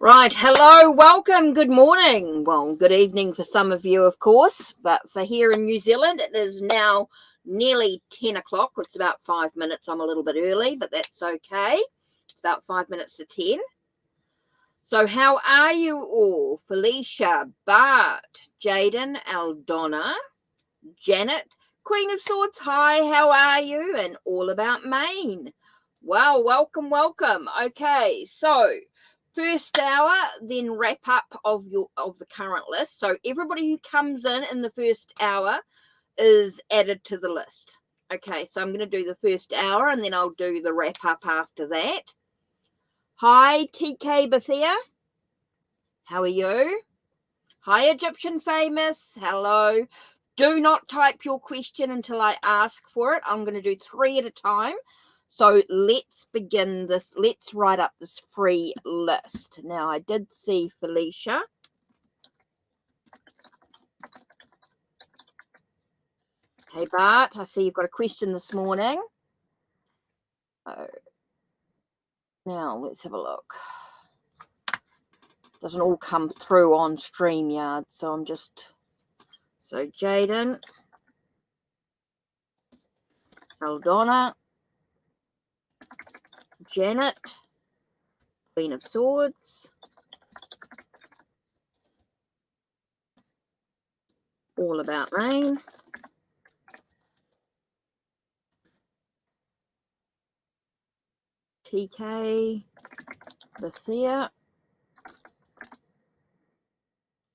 Right, hello, welcome, good morning. Well, good evening for some of you, of course, but for here in New Zealand, it is now nearly 10 o'clock. It's about 5 minutes. I'm a little bit early, but that's okay. It's about 5 minutes to 10. So how are you all? Felicia, Bart, Jaden, Aldona, Janet, Queen of Swords, hi, how are you? And All About Maine. Wow, welcome. Okay, so first hour, then wrap up of the current list. So everybody who comes in the first hour is added to the list. Okay, so I'm going to do the first hour and then I'll do the wrap up after that. Hi, TK Bethia. How are you? Hi, Egyptian Famous. Hello. Do not type your question until I ask for it. I'm going to do 3 at a time. So let's begin this. Let's write up this free list. Now, I did see Felicia. Hey, Bart, I see you've got a question this morning. Now, let's have a look. Doesn't all come through on StreamYard, so I'm just... So, Jaden, Aldona, Janet, Queen of Swords, All About Maine, TK, Bethia,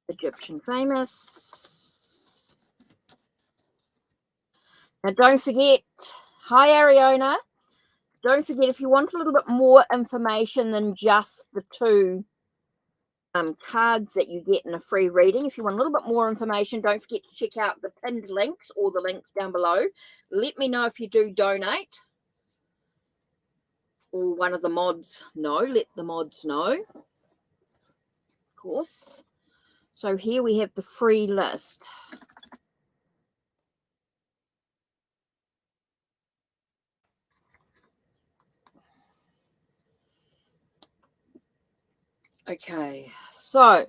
Egyptian Famous. Now don't forget, hi Ariona, don't forget if you want a little bit more information than just the 2 cards that you get in a free reading, if you want a little bit more information, don't forget to check out the pinned links or the links down below. Let me know if you do donate, or one of the mods know. Let the mods know, of course. So here we have the free list. Okay, so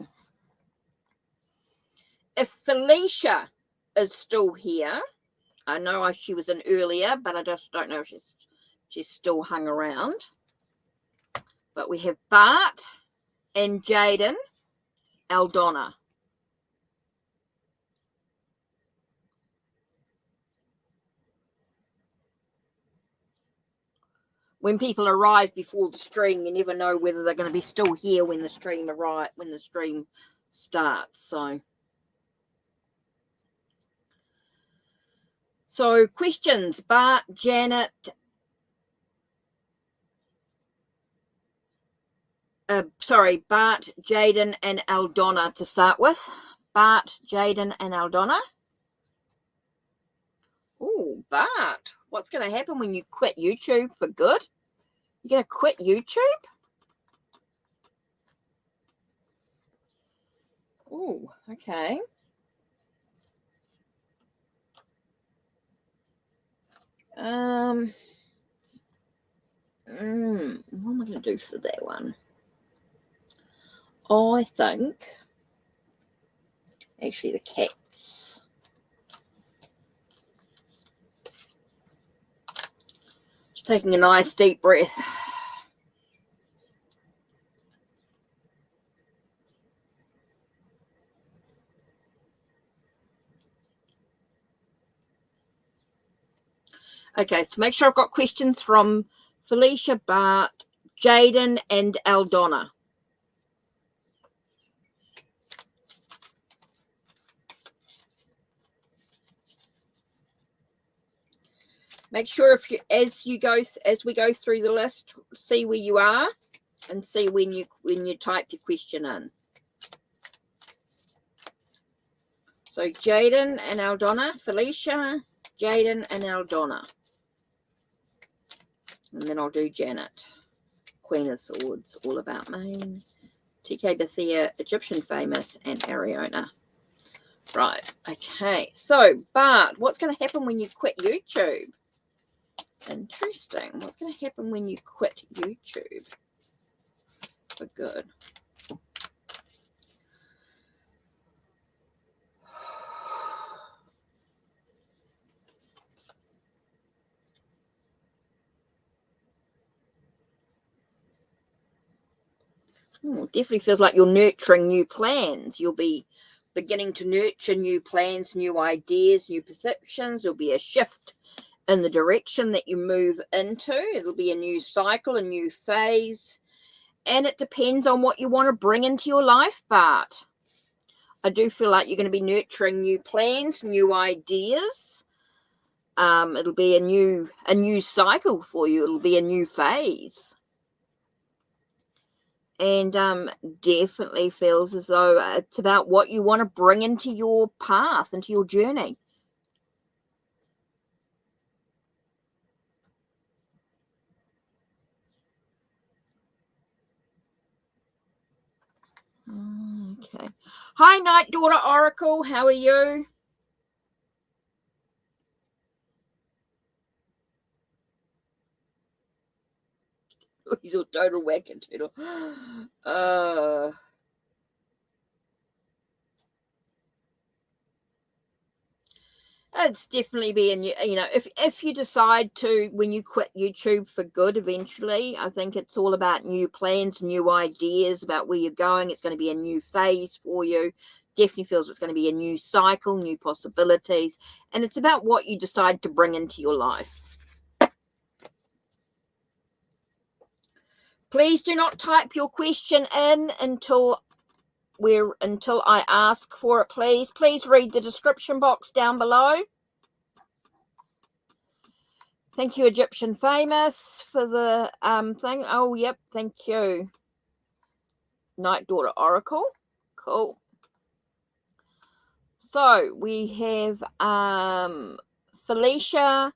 if Felicia is still here, I know she was in earlier, but I just don't know if she's still hung around. But we have Bart and Jaden, Aldona. When people arrive before the stream, you never know whether they're going to be still here when the stream starts. So questions, Bart, Janet, Bart, Jaden, and Aldona to start with. Bart, Jaden, and Aldona. Oh, Bart, what's going to happen when you quit YouTube for good? You're going to quit YouTube? Oh, okay. What am I going to do for that one? I think, actually, the cats. Just taking a nice deep breath. Okay, so make sure I've got questions from Felicia, Bart, Jaden, and Aldona. Make sure as we go through the list, see where you are and see when you type your question in. So Jaden and Aldona, Felicia, Jaden and Aldona. And then I'll do Janet, Queen of Swords, All About Maine, TK Bethia, Egyptian Famous, and Ariona. Right, okay. So, Bart, what's going to happen when you quit YouTube? Interesting. What's going to happen when you quit YouTube for good? Definitely feels like you're nurturing new plans. You'll be beginning to nurture new plans, new ideas, new perceptions. There'll be a shift in the direction that you move into. It'll be a new cycle, a new phase. And it depends on what you want to bring into your life, but I do feel like you're going to be nurturing new plans, new ideas. It'll be a new cycle for you. It'll be a new phase. And definitely feels as though it's about what you want to bring into your path, into your journey. Okay. Hi, Night Daughter Oracle. How are you? He's a total wackadoodle. It's definitely being, if you decide to, when you quit YouTube for good eventually, I think it's all about new plans, new ideas about where you're going. It's going to be a new phase for you. Definitely feels it's going to be a new cycle, new possibilities, and it's about what you decide to bring into your life. Please do not type your question in until I ask for it, please. Please read the description box down below. Thank you, Egyptian Famous, for the thing. Oh, yep, thank you. Night Daughter Oracle. Cool. So we have Felicia,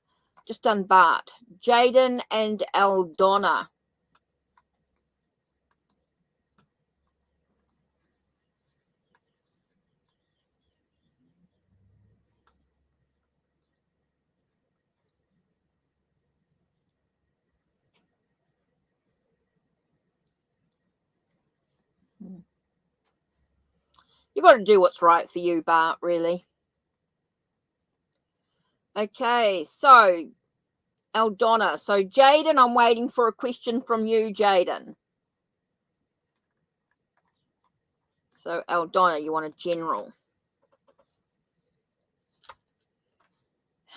just done Bart, Jaden, and Aldonna. You got to do what's right for you, Bart, really. Okay, so Aldonna. So Jaden, I'm waiting for a question from you, Jaden. So Aldonna, you want a general.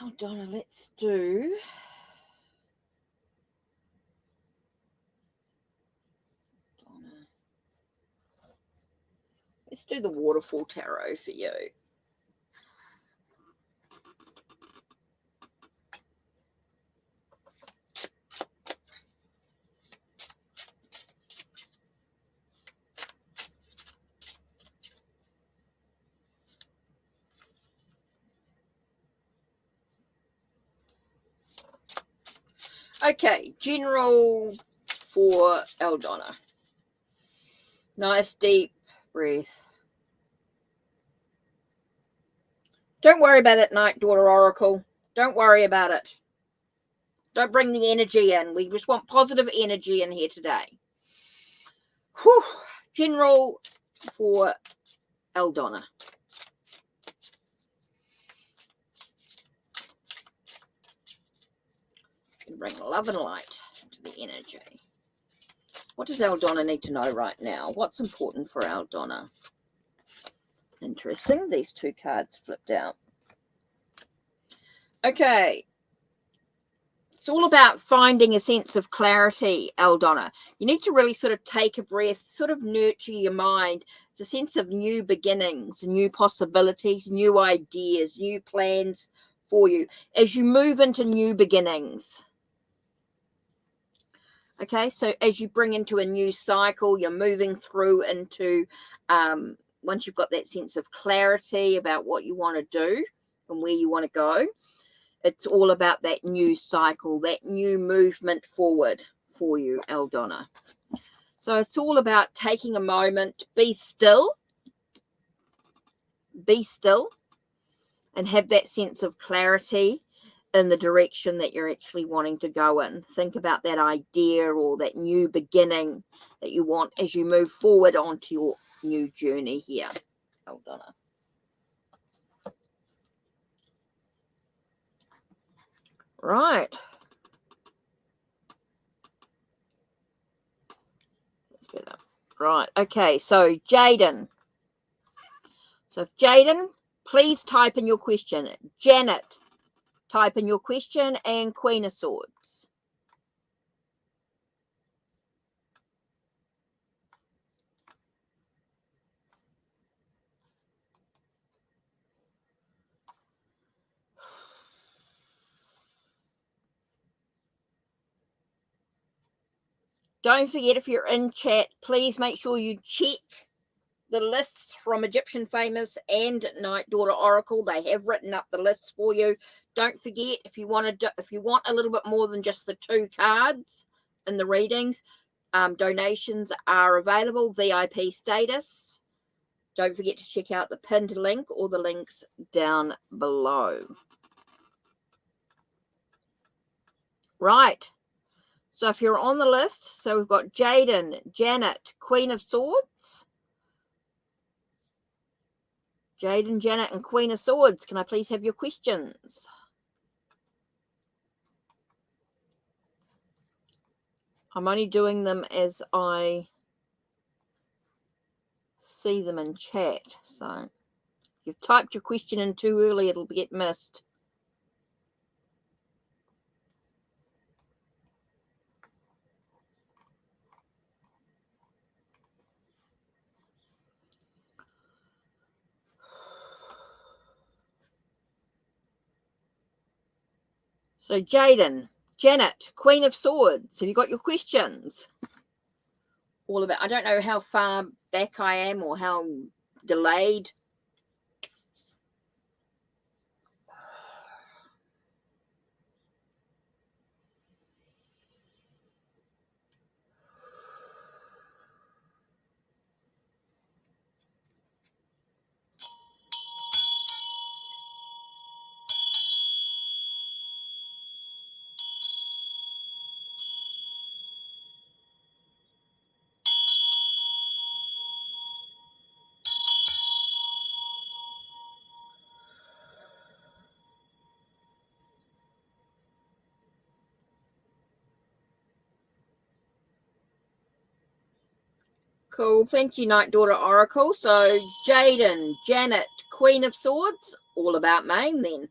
Aldonna, let's do... Let's do the Waterfall Tarot for you. Okay, general for Aldonna. Nice deep breath. Don't worry about it, Night Daughter Oracle. Don't worry about it. Don't bring the energy in. We just want positive energy in here today. Whew. General for Aldonna. Bring love and light to the energy. What does Aldonna need to know right now? What's important for Aldonna? Interesting. These two cards flipped out. Okay. It's all about finding a sense of clarity, Aldonna. You need to really sort of take a breath, sort of nurture your mind. It's a sense of new beginnings, new possibilities, new ideas, new plans for you as you move into new beginnings. Okay, so as you bring into a new cycle, you're moving through into, once you've got that sense of clarity about what you want to do and where you want to go, it's all about that new cycle, that new movement forward for you, Aldonna. So it's all about taking a moment, be still, and have that sense of clarity in the direction that you're actually wanting to go in. Think about that idea or that new beginning that you want as you move forward onto your new journey here, Aldonna. Right. That's better. Right. Okay. So Jaden. So if Jaden, please type in your question. Janet, type in your question, and Queen of Swords. Don't forget, if you're in chat, please make sure you check the lists from Egyptian Famous and Night Daughter Oracle. They have written up the lists for you. Don't forget, if you want a little bit more than just the 2 cards in the readings, donations are available. VIP status. Don't forget to check out the pinned link or the links down below. Right. So if you're on the list, so we've got Jaden, Janet, Queen of Swords. Jaden, Janet, and Queen of Swords. Can I please have your questions? I'm only doing them as I see them in chat. So if you've typed your question in too early, it'll get missed. So Jaden, Janet, Queen of Swords, have you got your questions? All about, I don't know how far back I am or how delayed. Cool. Thank you, Night Daughter Oracle. So Jaden, Janet, Queen of Swords, all about Maine then.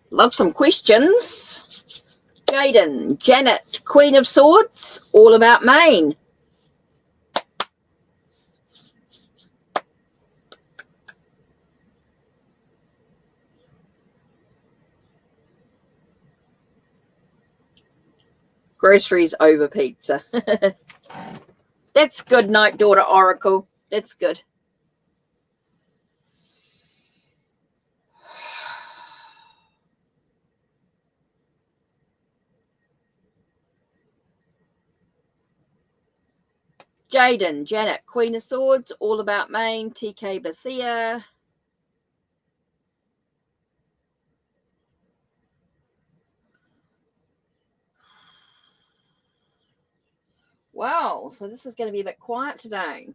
Love some questions. Jaden, Janet, Queen of Swords, all about Maine. Groceries over pizza. That's good, Night Daughter Oracle. That's good. Jaden, Janet, Queen of Swords, all about Maine. TK Bethia. Wow, so this is going to be a bit quiet today.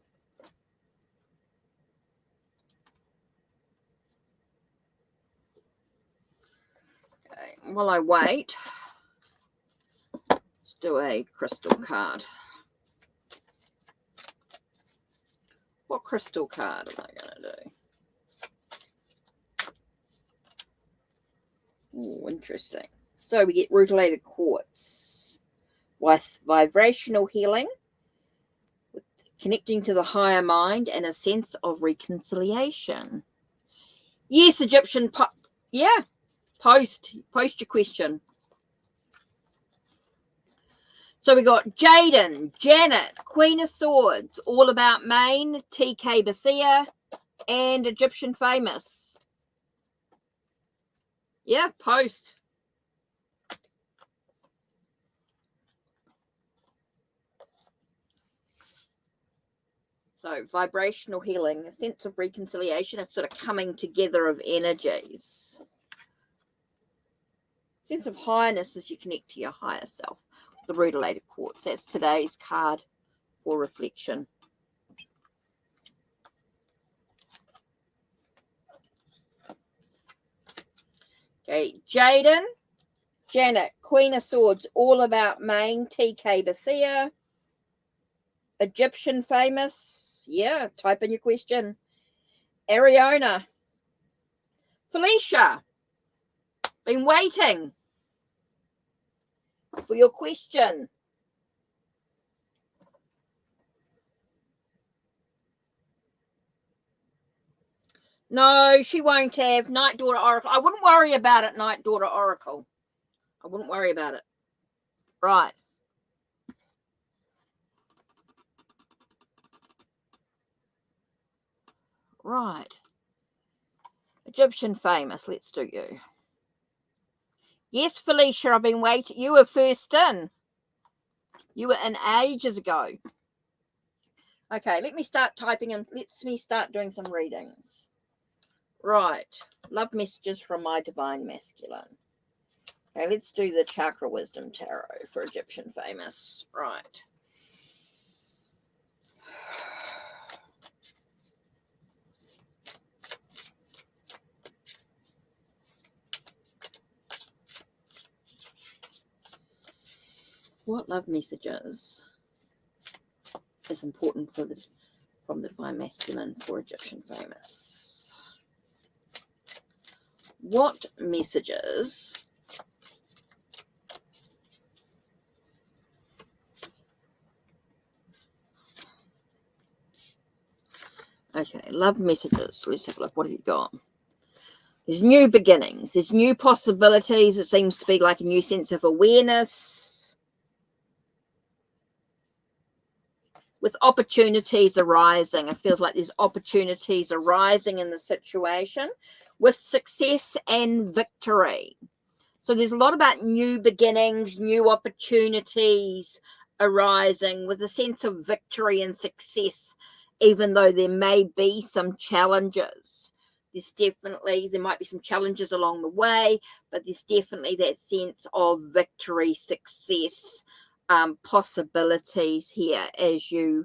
Okay, while I wait, let's do a crystal card. What crystal card am I going to do? Oh, interesting. So we get rutilated quartz with vibrational healing, with connecting to the higher mind and a sense of reconciliation. Yes, Egyptian. Yeah, post your question. So we got Jaden, Janet, Queen of Swords, All About Maine, TK Bethia, and Egyptian Famous. Yeah, post. So vibrational healing, a sense of reconciliation, a sort of coming together of energies. Sense of highness as you connect to your higher self. The rutilated quartz. That's today's card for reflection. Okay, Jaden, Janet, Queen of Swords, All About Maine, TK Bethia, Egyptian Famous. Yeah, type in your question. Ariana, Felicia, been waiting for your question. No, she won't have. Night Daughter Oracle. I wouldn't worry about it, Night Daughter Oracle. I wouldn't worry about it. Right. Right. Egyptian Famous. Let's do you. Yes, Felicia, I've been waiting. You were first in. You were in ages ago. Okay, let me start typing and let me start doing some readings. Right. Love messages from my divine masculine. Okay, let's do the Chakra Wisdom Tarot for Egyptian Famous. Right. What love messages is important for from the divine masculine for Egyptian Famous? What messages okay, love messages. Let's have a look. What have you got? There's new beginnings. There's new possibilities. It seems to be like a new sense of awareness. With opportunities arising. It feels like there's opportunities arising in the situation with success and victory. So there's a lot about new beginnings, new opportunities arising with a sense of victory and success, even though there may be some challenges. There might be some challenges along the way, but there's definitely that sense of victory, success, possibilities here as you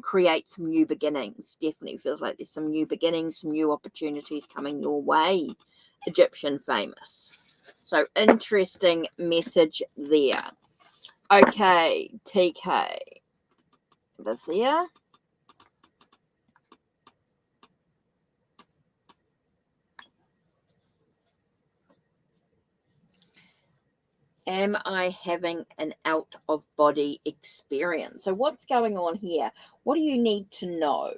create some new beginnings. Definitely feels like there's some new beginnings, some new opportunities coming your way, Egyptian Famous. So interesting message there. Okay, TK. This here. Am I having an out-of-body experience? So what's going on here? What do you need to know?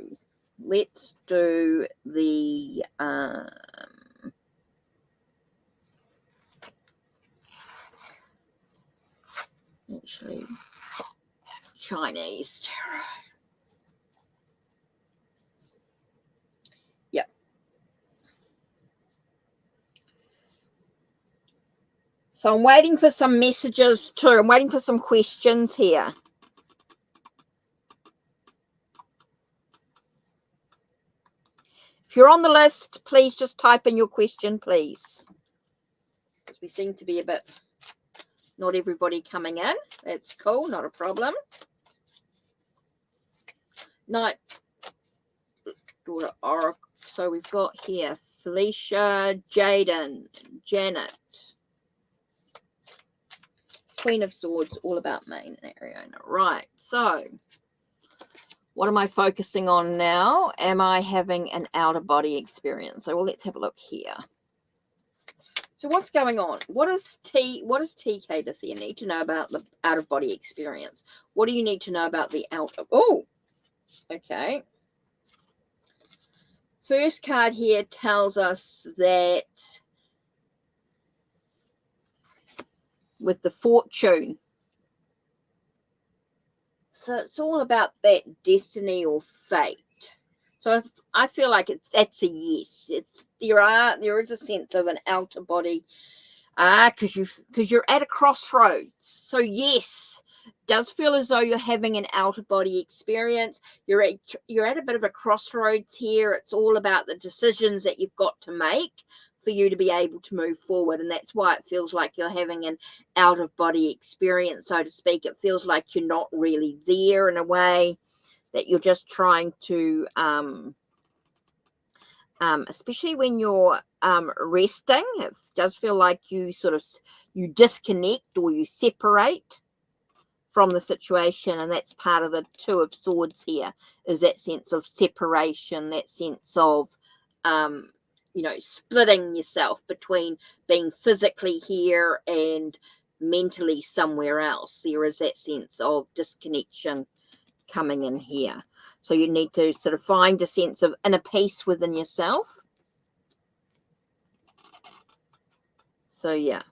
Let's do the actually Chinese tarot. Yep. So I'm waiting for some messages too. I'm waiting for some questions here. If you're on the list, please just type in your question, please. We seem to be a bit, not everybody coming in. That's cool, not a problem. Night Daughter Oracle. So we've got here Felicia, Jaden, Janet, Queen of Swords, All About Maine and Ariana. Right, so what am I focusing on now? Am I having an out-of-body experience? So well, let's have a look here. So what's going on? What does TK Bethia need to know about the out-of-body experience? What do you need to know about the okay. First card here tells us that with the fortune, So it's all about that destiny or fate. So I feel like that's a yes. There is a sense of an outer body, because you're at a crossroads. So yes, does feel as though you're having an outer body experience. You're at a bit of a crossroads here. It's all about the decisions that you've got to make for you to be able to move forward, and that's why it feels like you're having an out of body experience, so to speak. It feels like you're not really there, in a way that you're just trying to especially when you're resting, it does feel like you disconnect or you separate from the situation, and that's part of the Two of Swords here, is that sense of separation, that sense of splitting yourself between being physically here and mentally somewhere else. There is that sense of disconnection coming in here. So you need to sort of find a sense of inner peace within yourself. So yeah.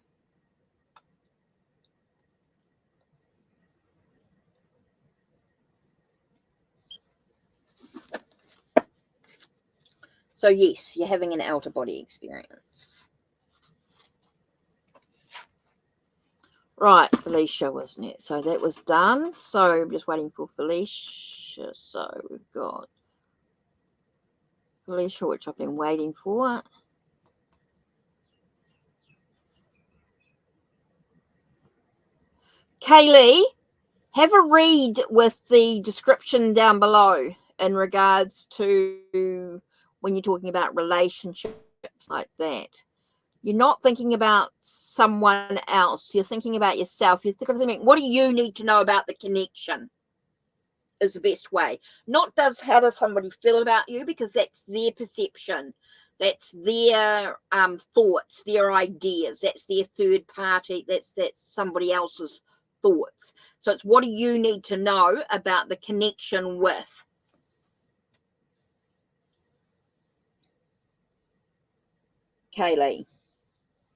So yes, you're having an outer body experience. Right, Felicia, wasn't it? So that was done. So I'm just waiting for Felicia. So we've got Felicia, which I've been waiting for. Kaylee, have a read with the description down below in regards to when you're talking about relationships like that. You're not thinking about someone else. You're thinking about yourself. You're thinking, what do you need to know about the connection? Is the best way. Not how does somebody feel about you, because that's their perception. That's their thoughts, their ideas. That's their third party. That's somebody else's thoughts. So it's, what do you need to know about the connection with? Kaylee.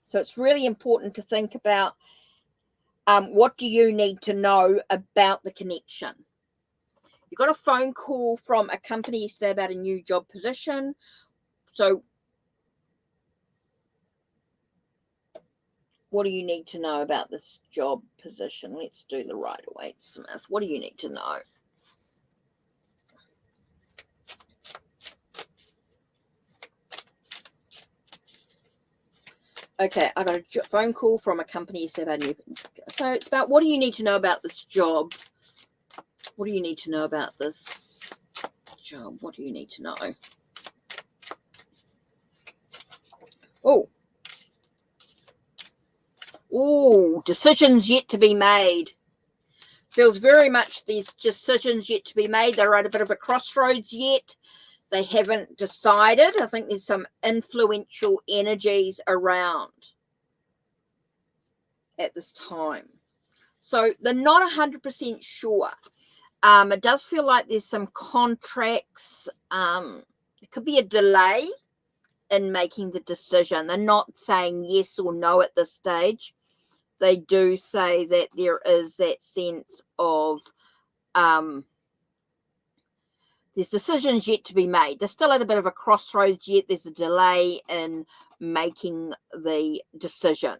So it's really important to think about what do you need to know about the connection. You got a phone call from a company yesterday about a new job position. So what do you need to know about this job position? Let's do the Rider-Waite Smith. What do you need to know? Okay, I got a phone call from a company yesterday about a new. So it's about, what do you need to know about this job? What do you need to know about this job? What do you need to know? Oh, decisions yet to be made. Feels very much these decisions yet to be made. They're at a bit of a crossroads yet. They haven't decided. I think there's some influential energies around at this time. So they're not 100% sure. It does feel like there's some contracts. It could be a delay in making the decision. They're not saying yes or no at this stage. They do say that there is that sense of there's decisions yet to be made. They're still at a bit of a crossroads yet. There's a delay in making the decision.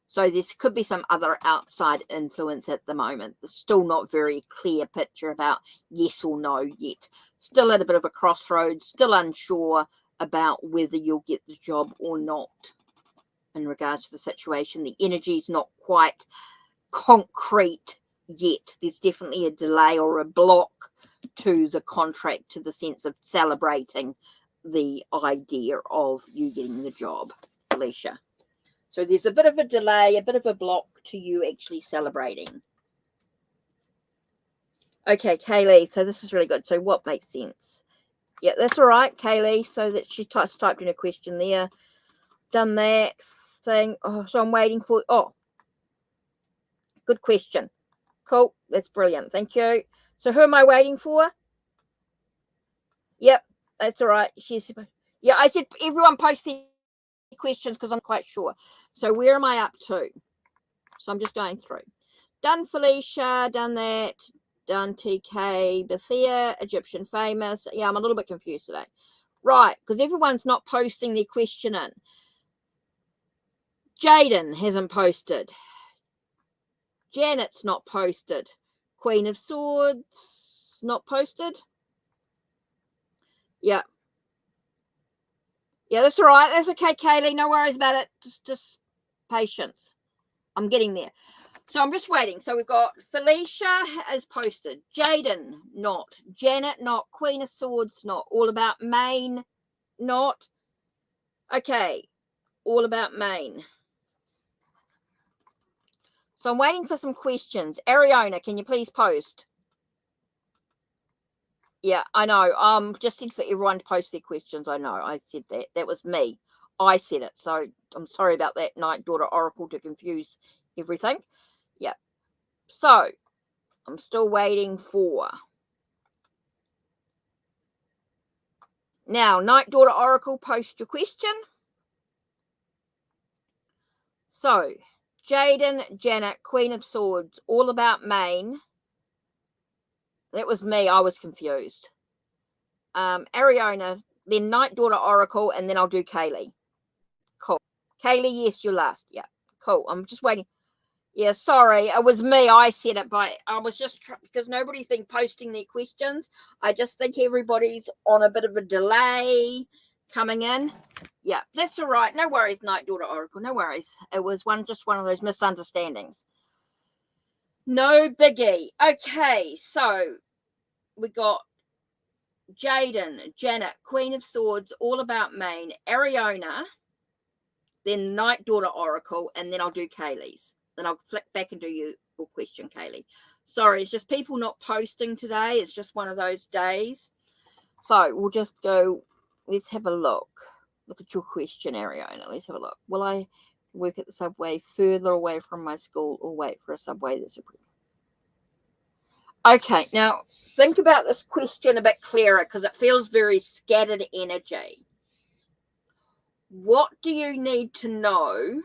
So this could be some other outside influence at the moment. There's still not very clear picture about yes or no yet. Still at a bit of a crossroads, still unsure about whether you'll get the job or not in regards to the situation. The energy is not quite concrete yet. There's definitely a delay or a block to the contract, to the sense of celebrating the idea of you getting the job, Felicia. So there's a bit of a delay, a bit of a block to you actually celebrating. Okay, Kaylee, so this is really good. So what makes sense? Yeah, that's all right, Kaylee. So that she typed in a question there. Done that thing. Oh, so I'm waiting for, good question. Cool, that's brilliant. Thank you. So who am I waiting for? Yep, that's all right. Yeah, I said everyone post their questions because I'm quite sure. So where am I up to? So I'm just going through. Done Felicia, done that. Done. TK, Bethia, Egyptian famous. Yeah, I'm a little bit confused today. Right, because everyone's not posting their question in. Jaden hasn't posted. Janet's not posted. Queen of Swords, not posted. Yeah. Yeah, that's all right. That's okay, Kaylee. No worries about it. Just patience. I'm getting there. So I'm just waiting. So we've got Felicia is posted. Jaden, not. Janet, not. Queen of Swords, not. All About Maine, not. Okay. All About Maine. So I'm waiting for some questions. Ariona, can you please post? Yeah, I know. Just said for everyone to post their questions. I know. I said that. That was me. I said it. So I'm sorry about that, Night Daughter Oracle, to confuse everything. Yeah. So I'm still waiting for. Now, Night Daughter Oracle, post your question. So, Jaden, Janet, Queen of Swords, All About Maine. That was me. I was confused. Ariona, then Night Daughter Oracle, and then I'll do Kaylee. Cool. Kaylee, yes, you're last. Yeah, cool. I'm just waiting. Yeah, sorry. It was me. I said it, but I was just because nobody's been posting their questions. I just think everybody's on a bit of a delay coming in. Yeah, that's all right. No worries, Night Daughter Oracle. No worries. It was just one of those misunderstandings. No biggie. Okay, so we got Jaden, Janet, Queen of Swords, All About Maine, Ariona, then Night Daughter Oracle, and then I'll do Kaylee's. Then I'll flick back and do your question, Kaylee. Sorry, it's just people not posting today. It's just one of those days. So we'll just go. Let's have a look. Look at your question, Ariona. Let's have a look. Will I work at the subway further away from my school or wait for a subway that's approved? Okay, now think about this question a bit clearer because it feels very scattered energy. What do you need to know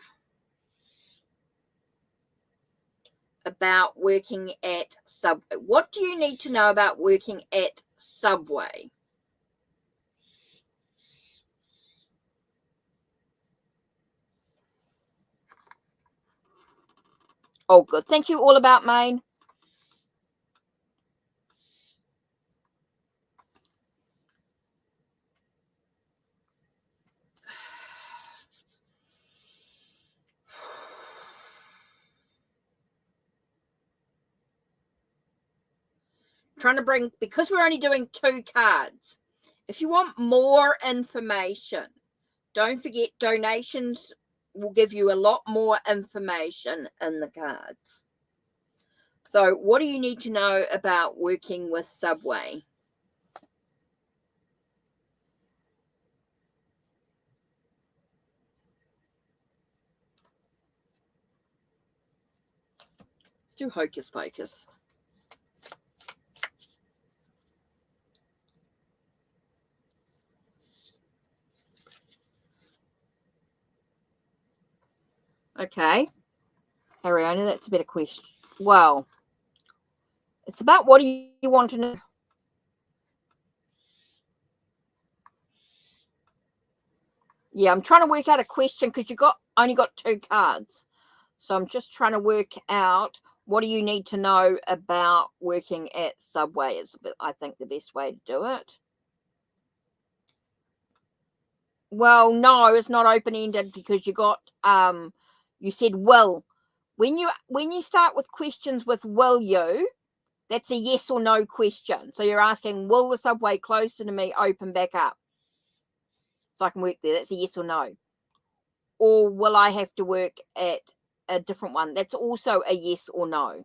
about working at Subway? What do you need to know about working at Subway? Oh, good. Thank you, All About Maine. Trying to bring, because we're only doing 2 cards, if you want more information, don't forget donations will give you a lot more information in the cards. So what do you need to know about working with Subway? Let's do Hocus Pocus. Okay. Ariana, that's a better question. Well, it's about what do you want to know? Yeah, I'm trying to work out a question because only got 2 cards. So I'm just trying to work out what do you need to know about working at Subway is, I think, the best way to do it. Well, no, it's not open-ended because you said will. When you start with questions with will you, that's a yes or no question. So you're asking, will the Subway closer to me open back up? So I can work there. That's a yes or no. Or will I have to work at a different one? That's also a yes or no.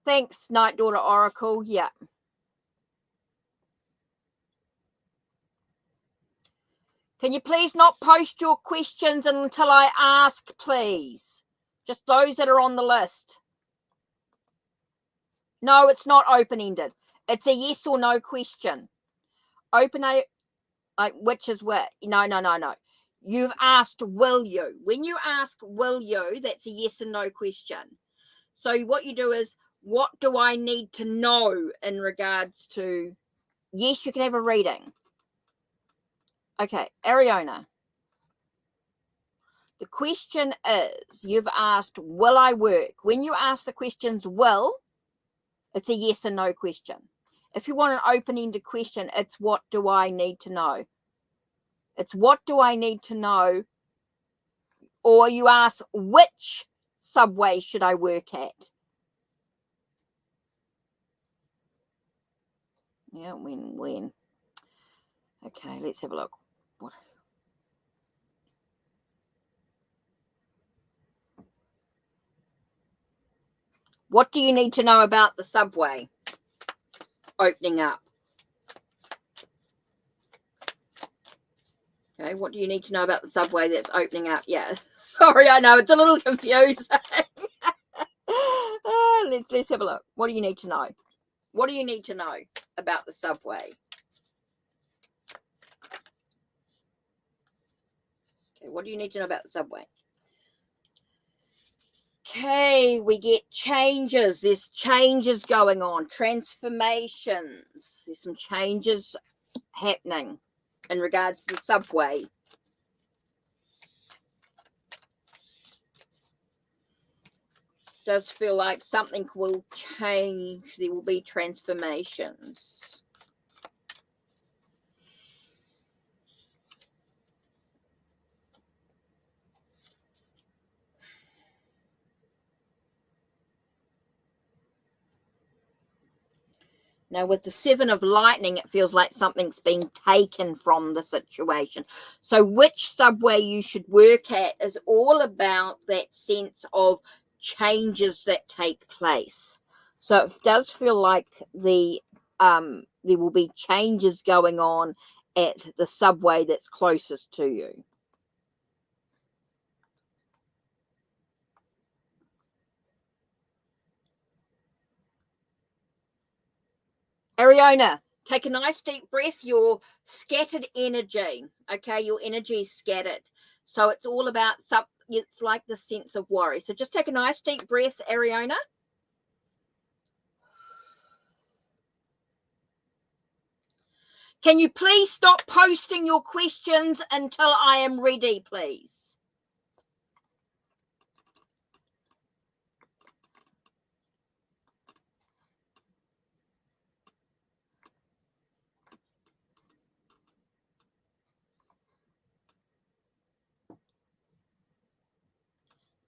Thanks, Night Daughter Oracle. Yeah. Can you please not post your questions until I ask, please? Just those that are on the list. No, it's not open-ended. It's a yes or no question. Which is what? No. You've asked, will you? When you ask, will you, that's a yes and no question. So what you do is, what do I need to know in regards to, yes, you can have a reading. Okay, Ariana. The question is, you've asked, will I work? When you ask the questions will, it's a yes and no question. If you want an open-ended question, it's what do I need to know? It's what do I need to know? Or you ask, which subway should I work at? Yeah, when. Okay, let's have a look. What do you need to know about the subway opening up? Okay, what do you need to know about the subway that's opening up? Yeah, sorry, I know it's a little confusing. Let's have a look. What do you need to know? What do you need to know about the subway? Okay, what do you need to know about the subway? Okay, we get changes. There's changes going on, transformations. There's some changes happening in regards to the subway. Does feel like something will change. There will be transformations. Now, with the Seven of Lightning, it feels like something's being taken from the situation. So which subway you should work at is all about that sense of changes that take place. So it does feel like there will be changes going on at the subway that's closest to you. Ariana, take a nice deep breath. Your scattered energy, okay? Your energy is scattered. So it's all about it's like the sense of worry. So just take a nice deep breath, Ariana. Can you please stop posting your questions until I am ready, please?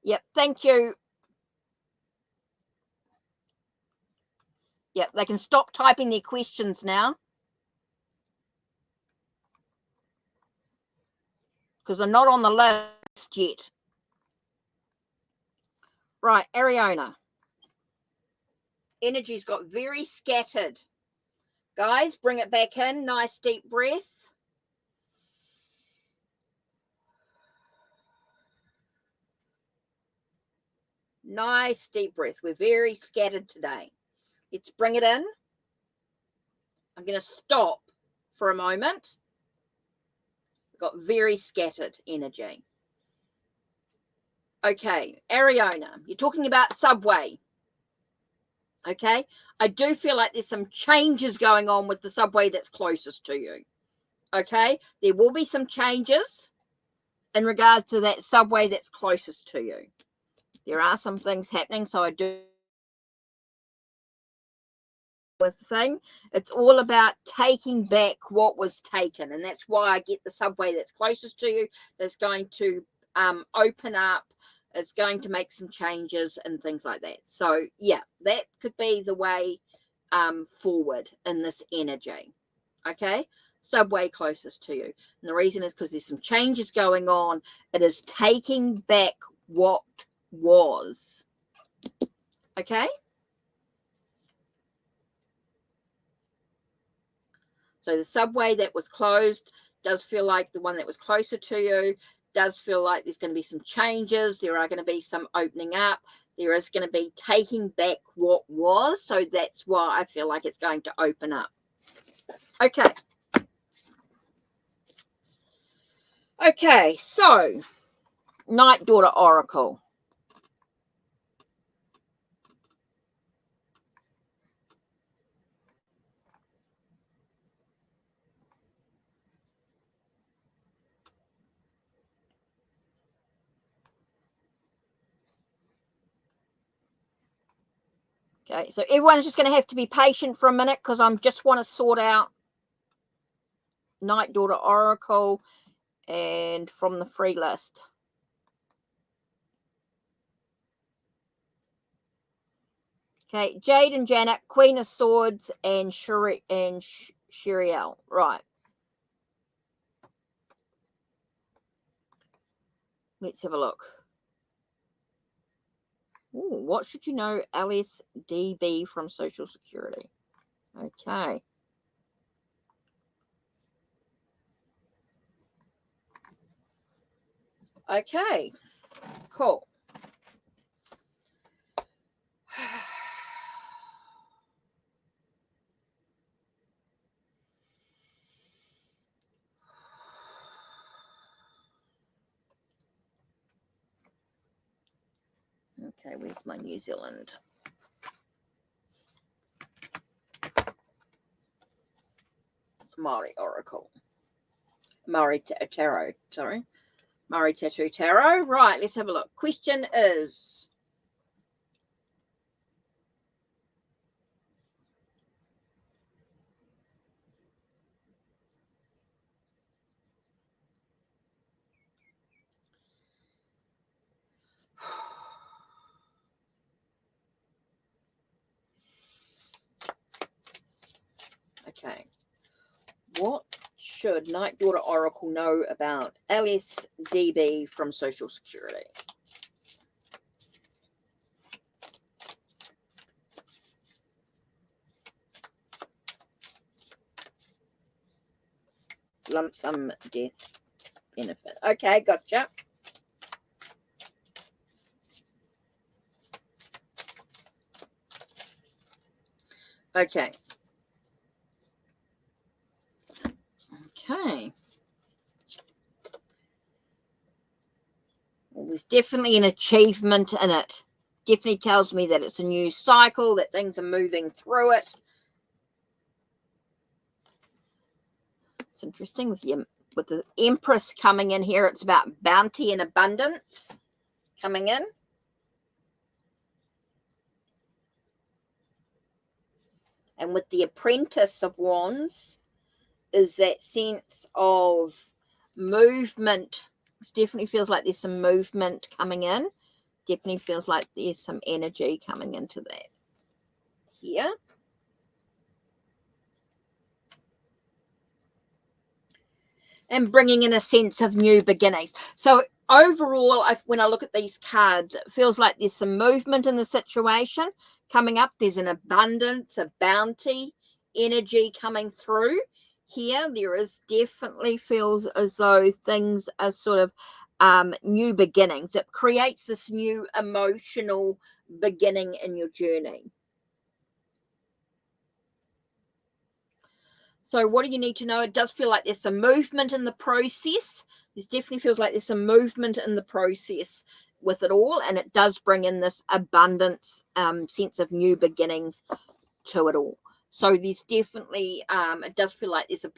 Yep, thank you. Yep, they can stop typing their questions now, because they're not on the list yet. Right, Ariana. Energy's got very scattered. Guys, bring it back in. Nice deep breath. Nice deep breath. We're very scattered today. Let's bring it in. I'm going to stop for a moment. We've got very scattered energy. Okay, Ariana, you're talking about subway. Okay, I do feel like there's some changes going on with the subway that's closest to you. Okay, there will be some changes in regards to that subway that's closest to you. There are some things happening, so I do with the thing. It's all about taking back what was taken, and that's why I get the subway that's closest to you that's going to open up. It's going to make some changes and things like that. So yeah, that could be the way forward in this energy. Okay, subway closest to you, and the reason is because there's some changes going on. It is taking back what was. Okay, so the subway that was closed does feel like the one that was closer to you. Does feel like there's going to be some changes. There are going to be some opening up. There is going to be taking back what was. So that's why I feel like it's going to open up. Okay. Okay, so Night Daughter Oracle. Okay, so everyone's just going to have to be patient for a minute because I just want to sort out Night Daughter Oracle and from the free list. Okay, Jade and Janet, Queen of Swords, and Shiriel. Right. Let's have a look. Ooh, what should you know LSDB from Social Security? Okay. Okay, cool. Okay, where's my New Zealand? Maori Oracle. Maori Tarot, sorry. Maori Tattoo Tarot. Right, let's have a look. Question is... Okay. What should Night Daughter Oracle know about LSDB from Social Security? Lump sum death benefit. Okay, gotcha. Okay. Okay. Well, there's definitely an achievement in it. Definitely tells me that it's a new cycle, that things are moving through it. It's interesting with the Empress coming in here. It's about bounty and abundance coming in. And with the Apprentice of Wands is that sense of movement. It definitely feels like there's some movement coming in. Definitely feels like there's some energy coming into that here. And bringing in a sense of new beginnings. So overall, when I look at these cards, it feels like there's some movement in the situation coming up. There's an abundance, a bounty energy coming through here. There is definitely feels as though things are sort of new beginnings. It creates this new emotional beginning in your journey. So what do you need to know? It does feel like there's some movement in the process. This definitely feels like there's some movement in the process with it all. And it does bring in this abundance, sense of new beginnings to it all. So there's definitely, it does feel like there's a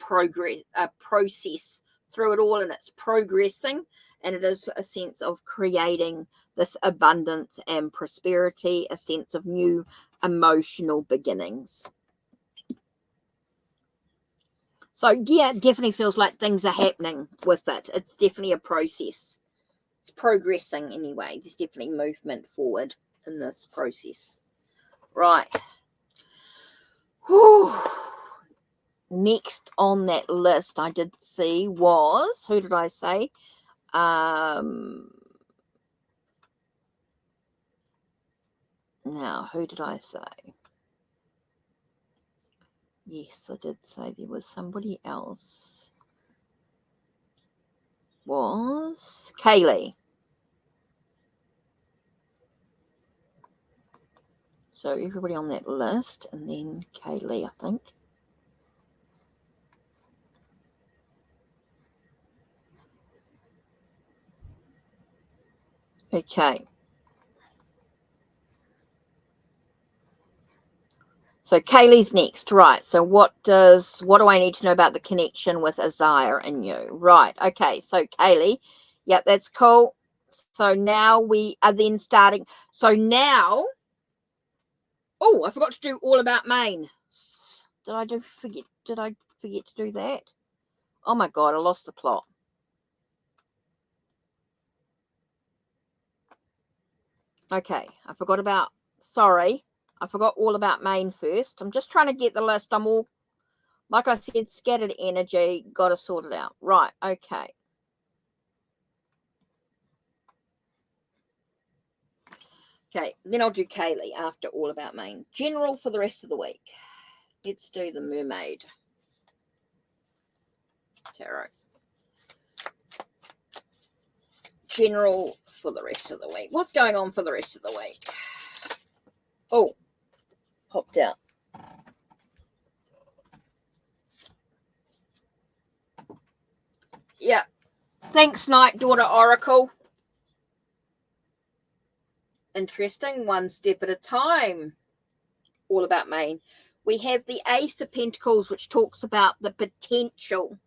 process through it all, and it's progressing. And it is a sense of creating this abundance and prosperity, a sense of new emotional beginnings. So, yeah, it definitely feels like things are happening with it. It's definitely a process. It's progressing anyway. There's definitely movement forward in this process. Right. Whew. Next on that list I did see was, who did I say? Now, who did I say? Yes, I did say there was somebody else. Was Kaylee. So everybody on that list, and then Kaylee, I think. Okay. So Kaylee's next, right? So what do I need to know about the connection with Isaiah and you? Right. Okay. So Kaylee, yep, that's cool. So now we are then starting. So now, oh, I forgot to do all about Maine. Did I forget? Did I forget to do that? Oh my God, I lost the plot. Okay, I forgot about. Sorry, I forgot all about Maine first. I'm just trying to get the list. I'm all, like I said, scattered energy. Got to sort it out. Right. Okay. Okay, then I'll do Kaylee after all about Maine. General for the rest of the week. Let's do the Mermaid Tarot. General for the rest of the week. What's going on for the rest of the week? Oh, popped out. Yeah. Thanks, Night Daughter Oracle. Interesting. One step at a time. All about Maine. We have the Ace of Pentacles, which talks about the potential.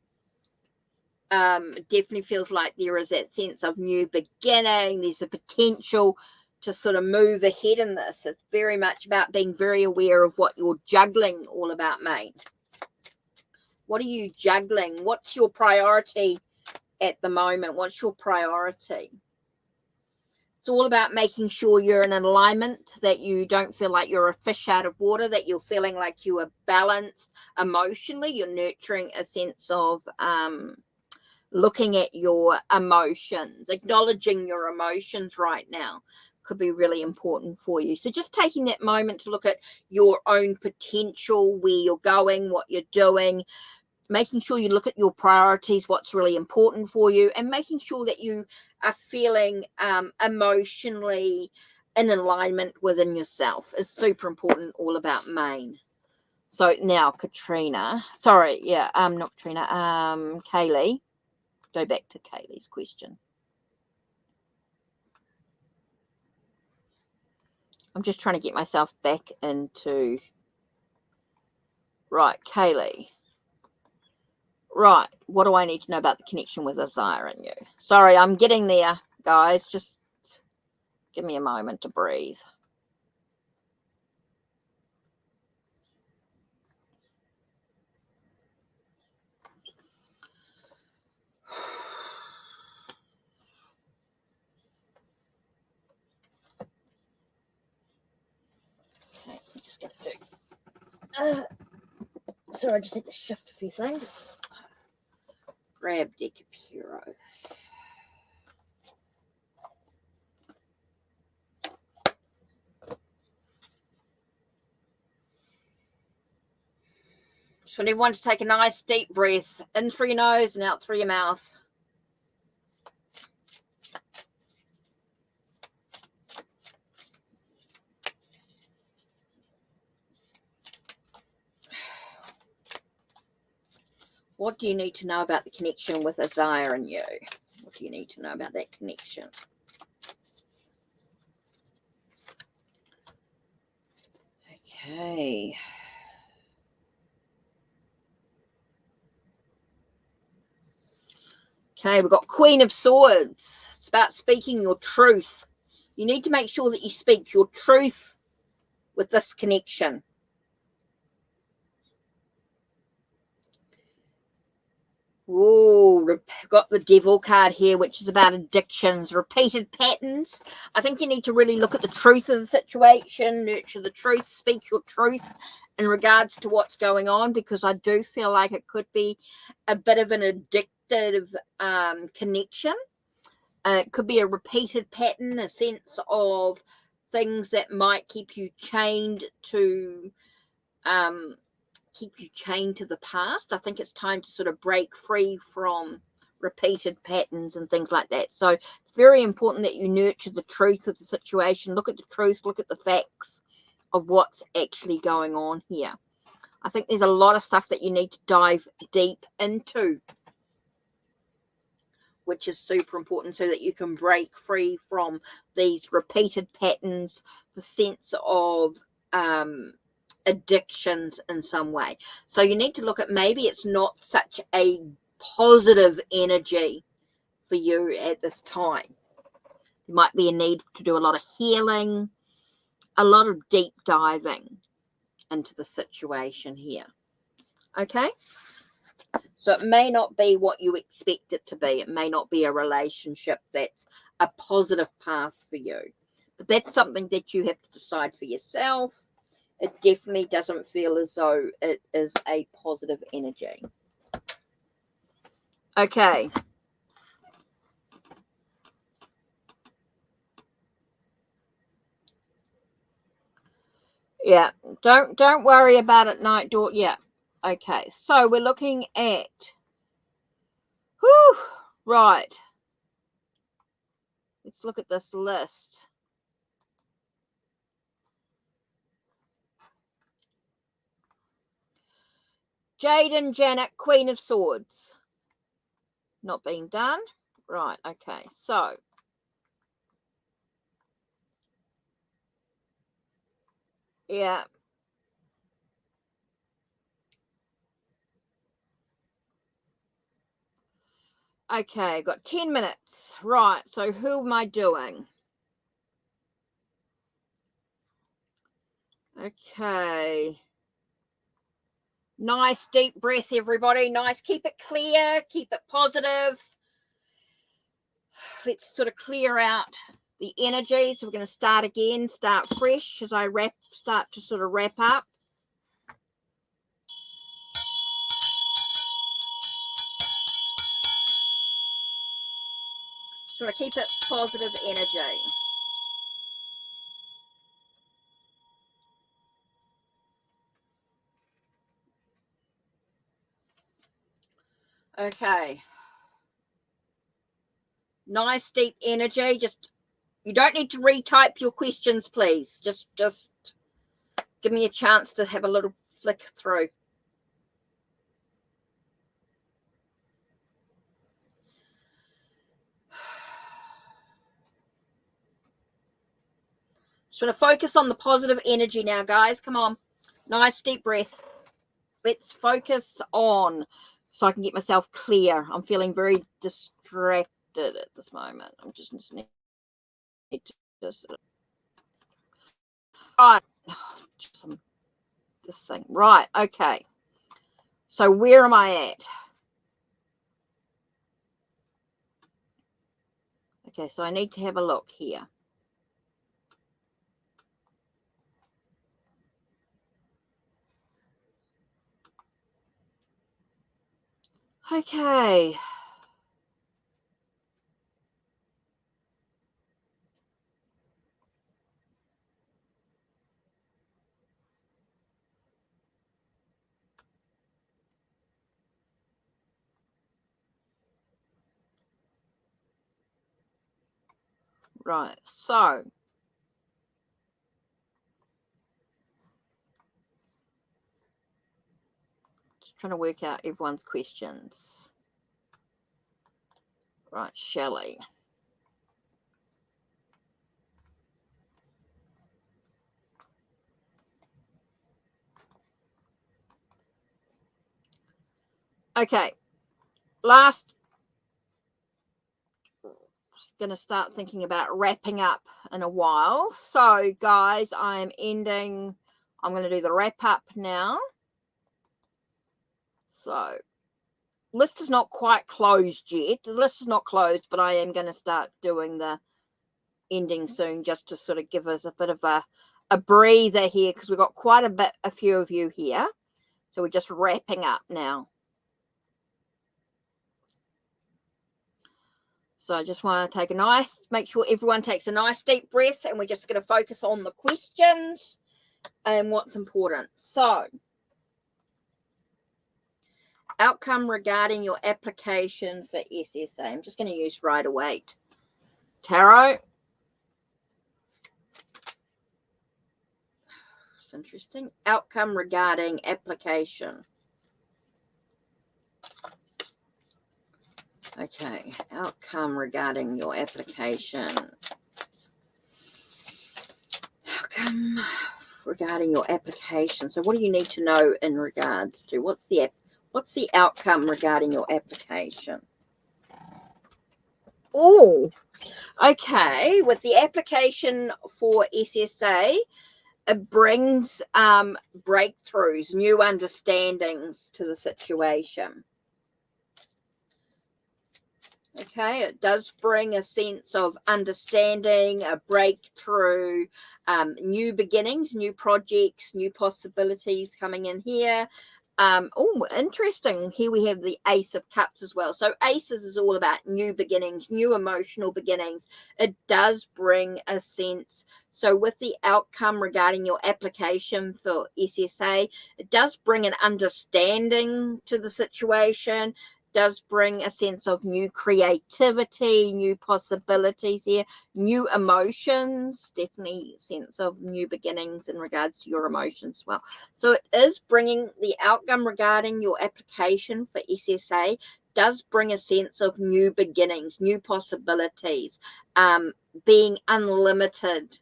Definitely feels like there is that sense of new beginning. There's a potential to sort of move ahead in this. It's very much about being very aware of what you're juggling. All about Maine. What are you juggling? What's your priority at the moment? What's your priority? It's all about making sure you're in alignment, that you don't feel like you're a fish out of water, that you're feeling like you are balanced emotionally. You're nurturing a sense of looking at your emotions, acknowledging your emotions right now could be really important for you. So just taking that moment to look at your own potential, where you're going, what you're doing, making sure you look at your priorities, what's really important for you, and making sure that you are feeling emotionally in alignment within yourself is super important. All about Maine. So now Katrina, sorry, yeah, not Katrina, Kaylee. Go back to Kaylee's question. I'm just trying to get myself back into. Right, Kaylee. Right, what do I need to know about the connection with Isaiah and you? Sorry, I'm getting there, guys. Just give me a moment to breathe. Okay, I'm just going to do. Sorry, I just had to shift a few things. Grab deck of heroes. Just want everyone to take a nice deep breath in through your nose and out through your mouth. What do you need to know about the connection with Isaiah and you? What do you need to know about that connection? Okay. Okay, we've got Queen of Swords. It's about speaking your truth. You need to make sure that you speak your truth with this connection. Oh, got the Devil card here, which is about addictions, repeated patterns. I think you need to really look at the truth of the situation, nurture the truth, speak your truth in regards to what's going on, because I do feel like it could be a bit of an addictive connection. It could be a repeated pattern, a sense of things that might keep you chained to the past. I think it's time to sort of break free from repeated patterns and things like that. So it's very important that you nurture the truth of the situation. Look at the truth, look at the facts of what's actually going on here. I think there's a lot of stuff that you need to dive deep into which is super important so that you can break free from these repeated patterns, the sense of addictions in some way. So you need to look at, maybe it's not such a positive energy for you at this time. There might be a need to do a lot of healing, a lot of deep diving into the situation here. Okay? So it may not be what you expect it to be. It may not be a relationship that's a positive path for you. But that's something that you have to decide for yourself. It definitely doesn't feel as though it is a positive energy. Okay. Yeah, don't worry about it, night door. Yeah. Okay. So we're looking at right. Let's look at this list. Jade and Janet, Queen of Swords. Not being done. Right, okay. So yeah. Okay, got 10 minutes. Right, so who am I doing? Okay. Nice deep breath, everybody. Nice. Keep it clear. Keep it positive. Let's sort of clear out the energy. So we're going to start again. Start fresh as I start to sort of wrap up. Sort of keep it positive energy. Okay. Nice deep energy. Just, you don't need to retype your questions, please. Just give me a chance to have a little flick through. Just want to focus on the positive energy now, guys. Come on. Nice deep breath. Let's focus on, so I can get myself clear. I'm feeling very distracted at this moment. I'm just need to just right. This thing. Right. Okay. So where am I at? Okay, so I need to have a look here. Okay. Right. So just trying to work out everyone's questions. Right, Shelley. Okay. Last, just going to start thinking about wrapping up in a while. So, guys, I'm going to do the wrap up now. So, list is not quite closed yet. The list is not closed, but I am going to start doing the ending soon, just to sort of give us a bit of a breather here, because we've got quite a few of you here. So we're just wrapping up now. So I just want to make sure everyone takes a nice deep breath, and we're just going to focus on the questions and what's important. So, outcome regarding your application for SSA. I'm just going to use Rider-Waite Tarot. It's interesting. Outcome regarding application. Okay, outcome regarding your application. Outcome regarding your application. So what do you need to know in regards to what's the outcome regarding your application? Oh, okay. With the application for SSA, it brings breakthroughs, new understandings to the situation. Okay, it does bring a sense of understanding, a breakthrough, new beginnings, new projects, new possibilities coming in here. Oh, interesting. Here we have the Ace of Cups as well. So Aces is all about new beginnings, new emotional beginnings. It does bring a sense. So with the outcome regarding your application for SSA, it does bring an understanding to the situation, does bring a sense of new creativity, new possibilities here, new emotions, definitely sense of new beginnings in regards to your emotions as well. So it is bringing the outcome regarding your application for SSA does bring a sense of new beginnings, new possibilities, being unlimited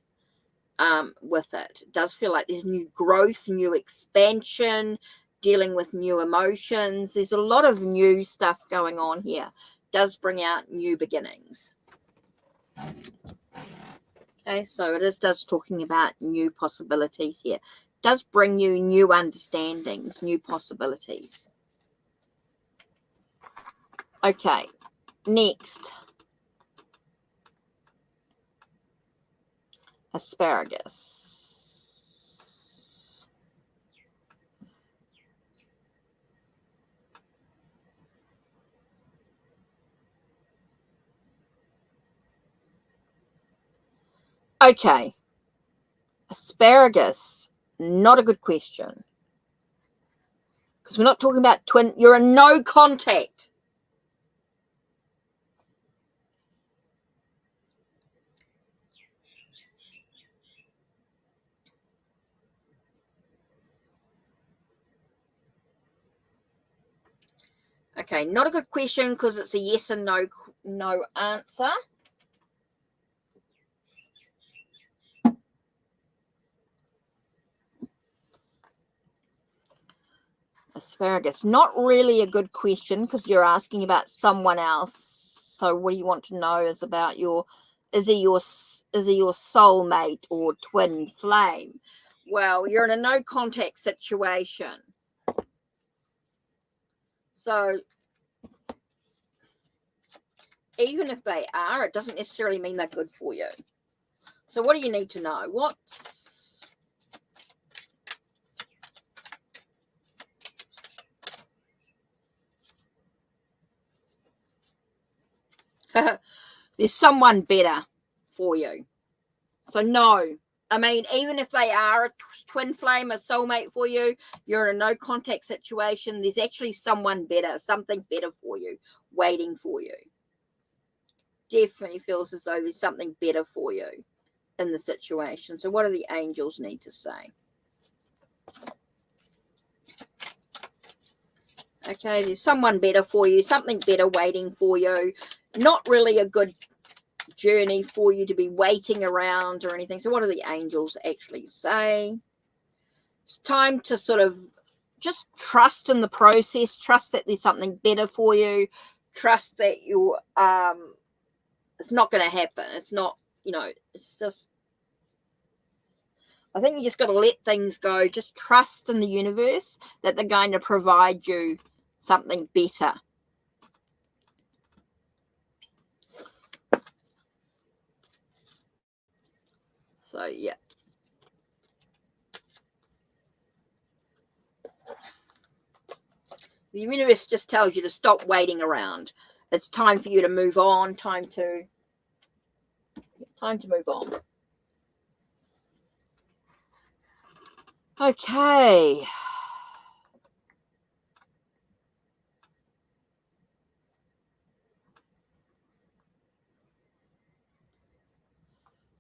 with it. It does feel like there's new growth, new expansion, dealing with new emotions. There's a lot of new stuff going on here. It does bring out new beginnings. Okay, so it does talking about new possibilities here. It does bring you new understandings, new possibilities. Okay, next. Asparagus. Okay, asparagus, not a good question. Because we're not talking about twin, you're a no contact. Okay, not a good question because it's a yes and no answer. Asparagus, not really a good question because you're asking about someone else. So what do you want to know is about is he your soulmate or twin flame? Well, you're in a no contact situation. So even if they are, it doesn't necessarily mean they're good for you. So what do you need to know? There's someone better for you. So no. I mean, even if they are a twin flame, a soulmate for you, you're in a no contact situation. There's actually someone better, something better for you, waiting for you. Definitely feels as though there's something better for you in the situation. So what do the angels need to say? Okay, there's someone better for you, something better waiting for you. Not really a good journey for you to be waiting around or anything. So what do the angels actually say? It's time to sort of just trust in the process, trust that there's something better for you, trust that you're it's not going to happen. It's not, it's just, I think you just got to let things go. Just trust in the universe that they're going to provide you something better. So, yeah. The universe just tells you to stop waiting around. It's time for you to move on, time to move on. Okay.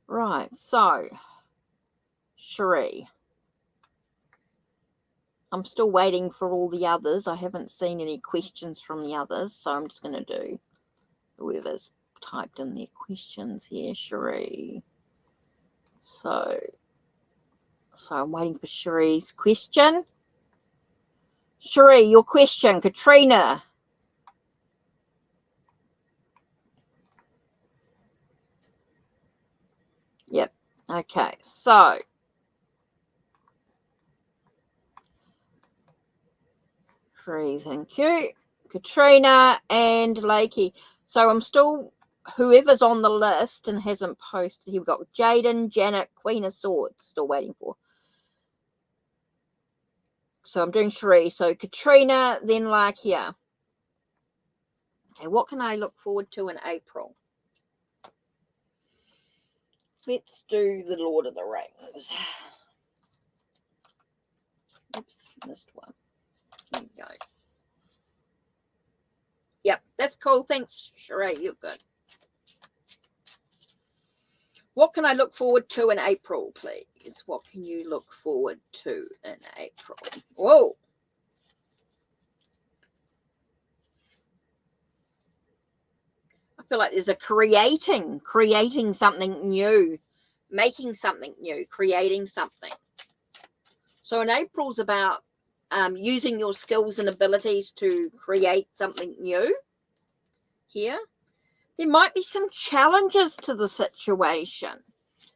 Right, so, Cherie. I'm still waiting for all the others. I haven't seen any questions from the others, so I'm just going to do whoever's typed in their questions here, Cherie. So I'm waiting for Cherie's question. Cherie, your question. Katrina. Yep. Okay. So Cherie, thank you. Katrina and Lakey. So I'm still, whoever's on the list and hasn't posted, here we've got Jaden, Janet, Queen of Swords, still waiting for. So I'm doing Cherie. So Katrina, then Lakia. Okay, what can I look forward to in April? Let's do the Lord of the Rings. Oops, missed one. There you go. Yep, that's cool. Thanks, Cherie. You're good. What can I look forward to in April, please? What can you look forward to in April? Whoa. I feel like there's a creating something new, making something new, creating something. So in April's about using your skills and abilities to create something new here. There might be some challenges to the situation.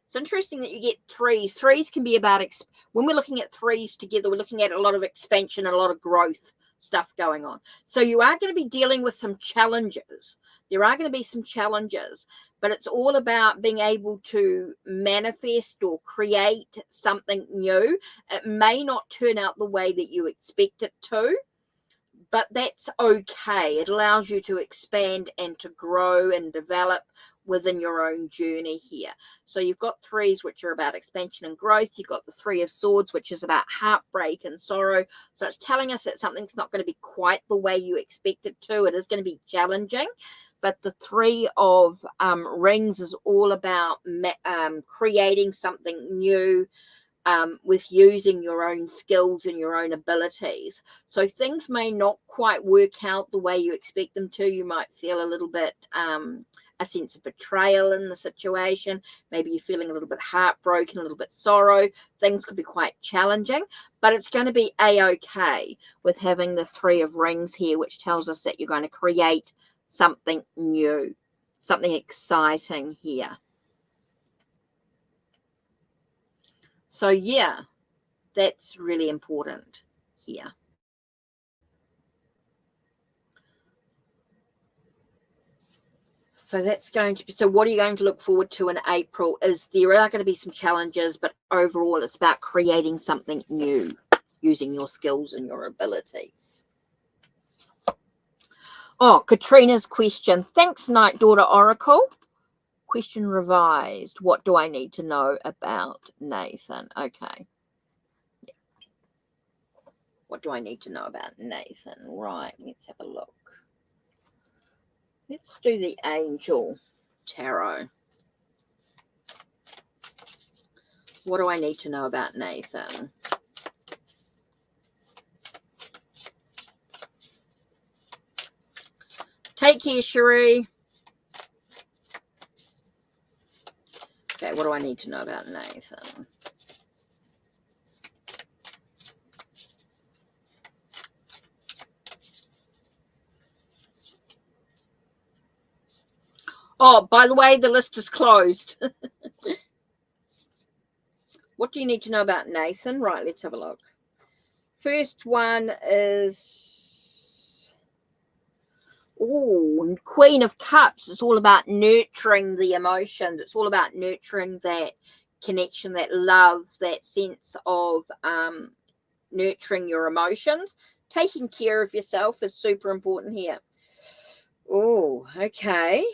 It's interesting that you get threes. Threes can be about, when we're looking at threes together, we're looking at a lot of expansion and a lot of growth stuff going on. So you are going to be dealing with some challenges. There are going to be some challenges, but it's all about being able to manifest or create something new. It may not turn out the way that you expect it to, but that's okay. It allows you to expand and to grow and develop within your own journey here. So you've got threes, which are about expansion and growth. You've got the Three of Swords, which is about heartbreak and sorrow. So it's telling us that something's not going to be quite the way you expect it to. It is going to be challenging. But the Three of Rings is all about creating something new, with using your own skills and your own abilities. So things may not quite work out the way you expect them to. You might feel a little bit a sense of betrayal in the situation. Maybe you're feeling a little bit heartbroken, a little bit sorrow. Things could be quite challenging, but it's going to be a-okay with having the Three of Rings here, which tells us that you're going to create something new, something exciting here. So yeah, that's really important here. So that's going to be, so what are you going to look forward to in April? Is there are going to be some challenges, but overall it's about creating something new, using your skills and your abilities. Oh, Katrina's question. Thanks, Night Daughter Oracle. Question revised. What do I need to know about Nathan? Okay. What do I need to know about Nathan? Right, let's have a look. Let's do the Angel Tarot. What do I need to know about Nathan? Take care, Cherie. Okay, what do I need to know about Nathan? Oh, by the way, the list is closed. What do you need to know about Nathan? Right, let's have a look. First one is, oh, Queen of Cups. It's all about nurturing the emotions. It's all about nurturing that connection, that love, that sense of nurturing your emotions. Taking care of yourself is super important here. Oh, okay.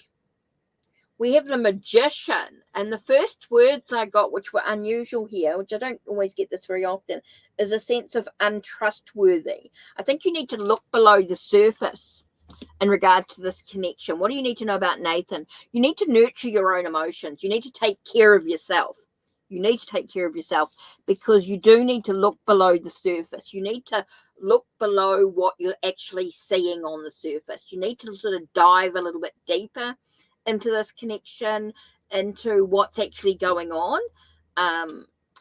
We have the Magician, and the first words I got, which were unusual here, which I don't always get this very often, is a sense of untrustworthy. I think you need to look below the surface in regard to this connection. What do you need to know about Nathan? You need to nurture your own emotions. You need to take care of yourself You need to take care of yourself, because you do need to look below the surface. You need to look below what you're actually seeing on the surface. You need to sort of dive a little bit deeper into this connection, into what's actually going on.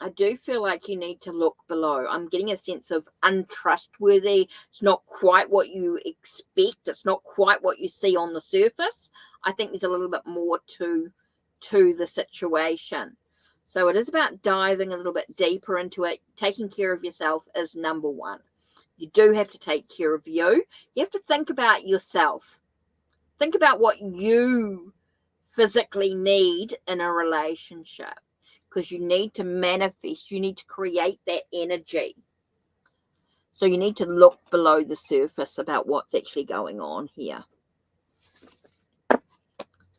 I do feel like you need to look below. I'm getting a sense of untrustworthy. It's not quite what you expect. It's not quite what you see on the surface. I think there's a little bit more to the situation. So it is about diving a little bit deeper into it. Taking care of yourself is number one. You do have to take care of you. You have to think about yourself. Think about what you physically need in a relationship, because you need to manifest, you need to create that energy. So you need to look below the surface about what's actually going on here. You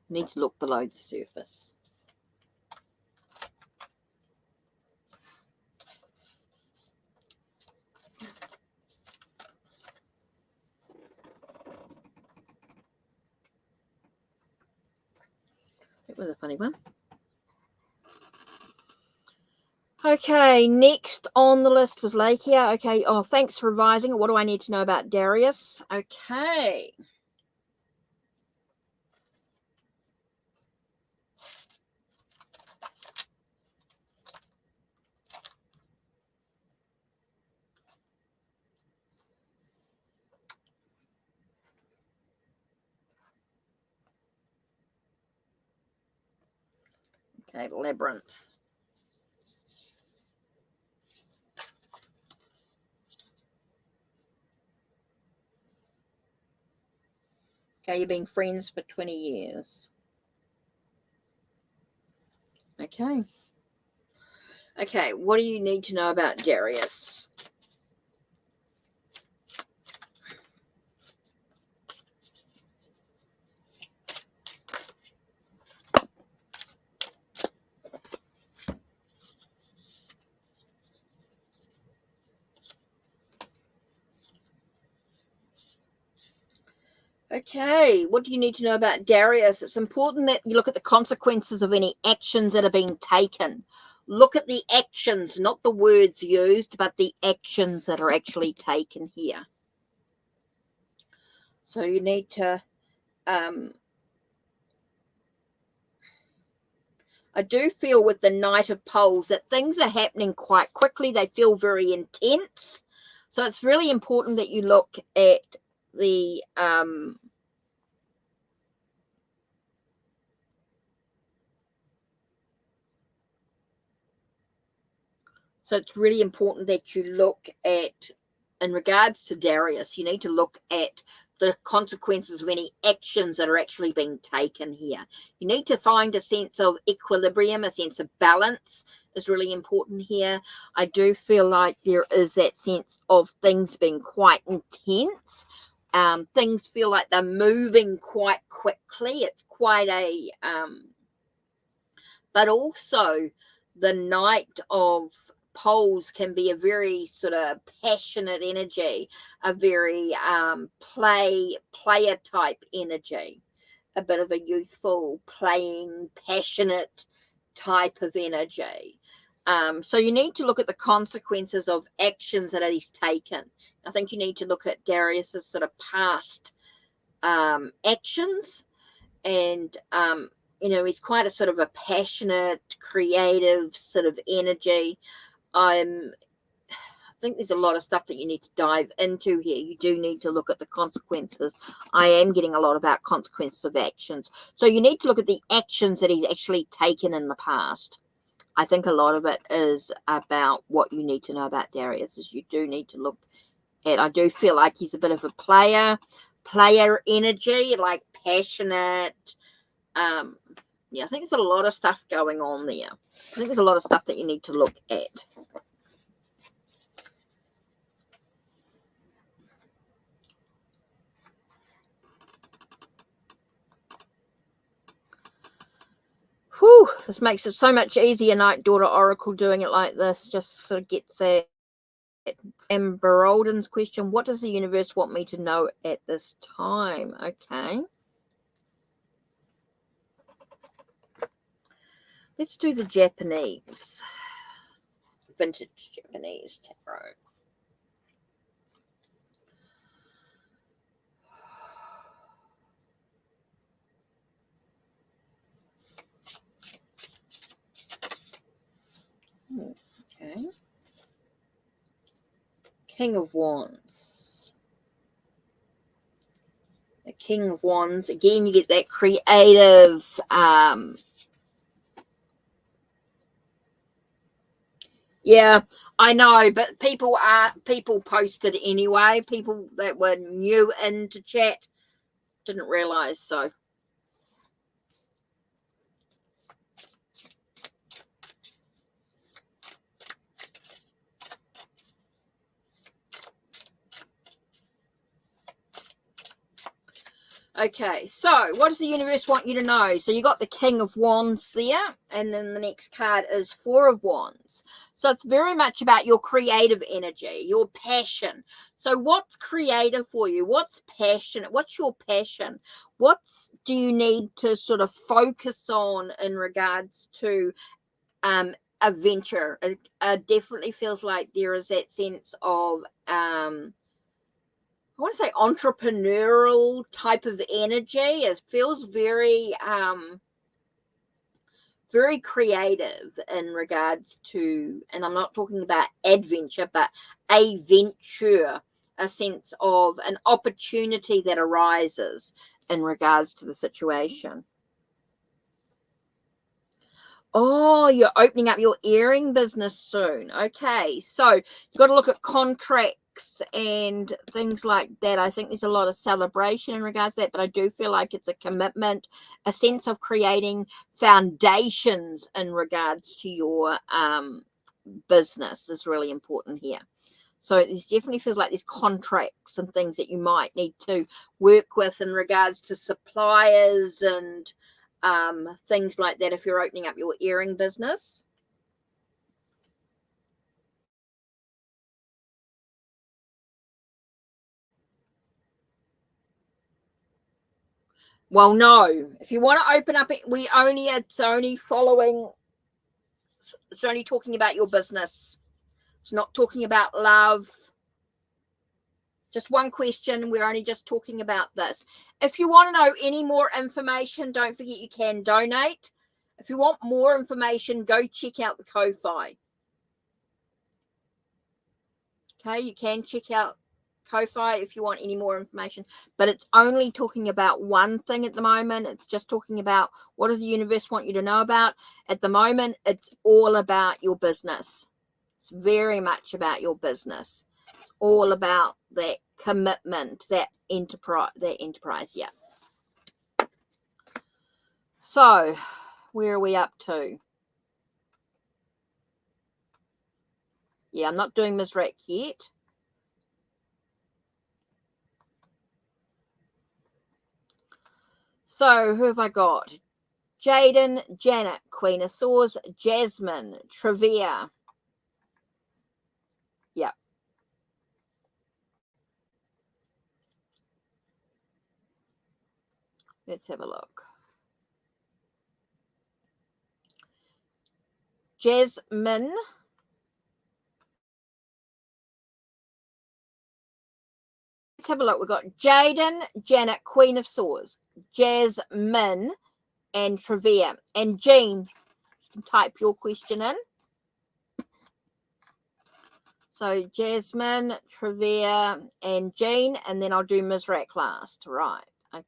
need to look below the surface. That was a funny one. Okay, next on the list was Lakia. Okay, oh, thanks for revising. What do I need to know about Darius? Okay. Okay, Labyrinth. Okay, you've been friends for 20 years. Okay. Okay, what do you need to know about Darius? Okay, what do you need to know about Darius? It's important that you look at the consequences of any actions that are being taken. Look at the actions, not the words used, but the actions that are actually taken here. So you need to, I do feel with the Knight of Poles that things are happening quite quickly. They feel very intense. So it's really important that you look at the, so it's really important that you look at, in regards to Darius, you need to look at the consequences of any actions that are actually being taken here. You need to find a sense of equilibrium, a sense of balance is really important here. I do feel like there is that sense of things being quite intense. Things feel like they're moving quite quickly. It's quite a, but also the Knight of Poles can be a very sort of passionate energy, a very player type energy, a bit of a youthful, playing, passionate type of energy. So you need to look at the consequences of actions that he's taken. I think you need to look at Darius's sort of past actions, and he's quite a sort of a passionate, creative sort of energy. I think there's a lot of stuff that you need to dive into here. You do need to look at the consequences. I am getting a lot about consequences of actions. So you need to look at the actions that he's actually taken in the past. I think a lot of it is about what you need to know about Darius, is you do need to look at, I do feel like he's a bit of a player energy, like passionate. Yeah, I think there's a lot of stuff going on there. I think there's a lot of stuff that you need to look at. Whew, this makes it so much easier, Night Daughter Oracle, doing it like this. Just sort of gets at Amber Olden's question. What does the universe want me to know at this time? Okay. Let's do the Japanese, vintage Japanese tarot. Okay. King of Wands. The King of Wands. Again, you get that creative, yeah, I know, but people posted anyway. People that were new into chat didn't realize. So okay, so what does the universe want you to know? So you got the King of Wands there, and then the next card is Four of Wands. So it's very much about your creative energy, your passion. So what's creative for you? What's passionate? What's your passion? Do you need to sort of focus on in regards to a venture? It definitely feels like there is that sense of I want to say entrepreneurial type of energy. It feels very very creative in regards to, and I'm not talking about adventure, but a venture, a sense of an opportunity that arises in regards to the situation. Oh, you're opening up your earring business soon. Okay, so you've got to look at contracts and things like that. I think there's a lot of celebration in regards to that, but I do feel like it's a commitment, a sense of creating foundations in regards to your business is really important here. So this definitely feels like there's contracts and things that you might need to work with in regards to suppliers and things like that if you're opening up your earring business. Well, no. If you want to open up it, it's only talking about your business. It's not talking about love. Just one question. We're only just talking about this. If you want to know any more information, don't forget you can donate. If you want more information, go check out the Ko-Fi. Okay, you can check out Ko-Fi if you want any more information, but it's only talking about one thing at the moment. It's just talking about what does the universe want you to know about. At the moment, it's all about your business. It's very much about your business. It's all about that commitment, that enterprise. Yeah. So, where are we up to? Yeah, I'm not doing Ms. Rack yet. So, who have I got? Jaden, Janet, Queen of Swords, Jasmine, Trevia. Yep. Let's have a look. Jasmine. Let's have a look. We've got Jaden, Janet, Queen of Swords, Jasmine, and Trevia. And Jean, you can type your question in. So Jasmine, Trevia, and Jean, and then I'll do Ms. Rack last. Right. Okay.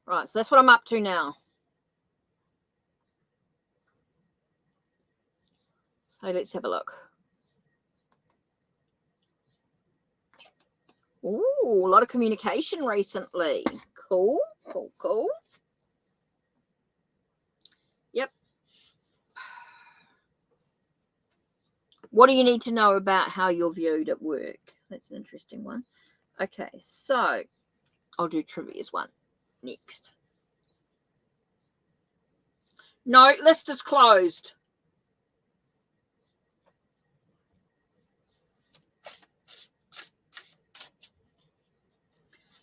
Right, so that's what I'm up to now. So let's have a look. Ooh, a lot of communication recently. Cool, cool, cool. Yep. What do you need to know about how you're viewed at work? That's an interesting one. Okay, so I'll do Trivia's one next. No, list is closed.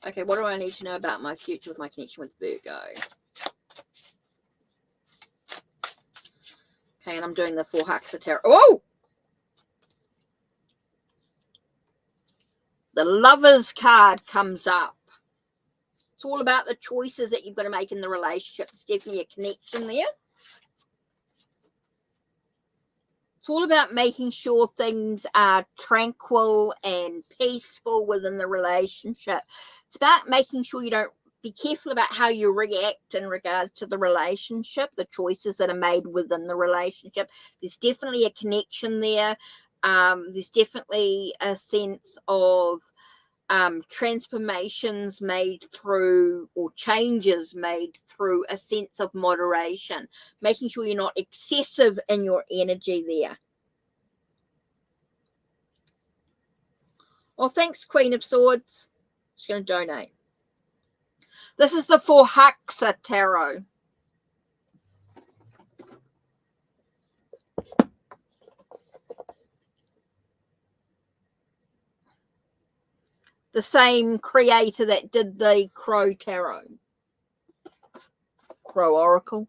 Okay, what do I need to know about my future with my connection with Virgo? Okay, and I'm doing the 4 Hearts of Tarot. Oh! The Lovers card comes up. It's all about the choices that you've got to make in the relationship. There's definitely a connection there. It's all about making sure things are tranquil and peaceful within the relationship. It's about making sure you don't be careful about how you react in regards to the relationship, the choices that are made within the relationship. There's definitely a connection there. There's definitely a sense of transformations made through, or changes made through, a sense of moderation, making sure you're not excessive in your energy there. Well, thanks, Queen of Swords. She's going to donate. This is the 4 Hearts Tarot. The same creator that did the Crow Tarot. Crow Oracle.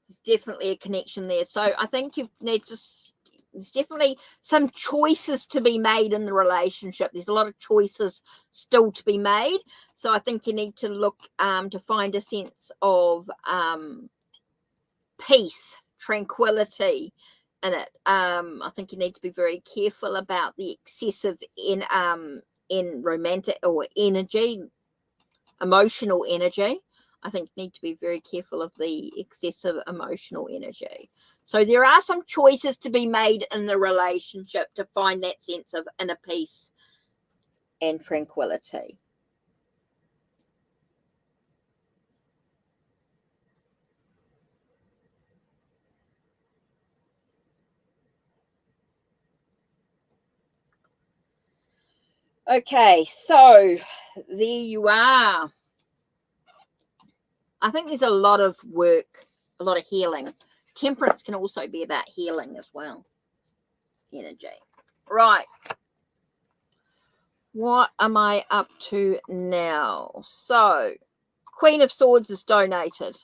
There's definitely a connection there. So I think you need to, there's definitely some choices to be made in the relationship. There's a lot of choices still to be made. So I think you need to look to find a sense of peace, tranquility in it. I think you need to be very careful about the excessive in romantic or energy, emotional energy. I think you need to be very careful of the excessive emotional energy. So there are some choices to be made in the relationship to find that sense of inner peace and tranquility. Okay, so there you are. I think there's a lot of work, a lot of healing. Temperance can also be about healing as well. Energy. Right. What am I up to now? So, Queen of Swords is donated.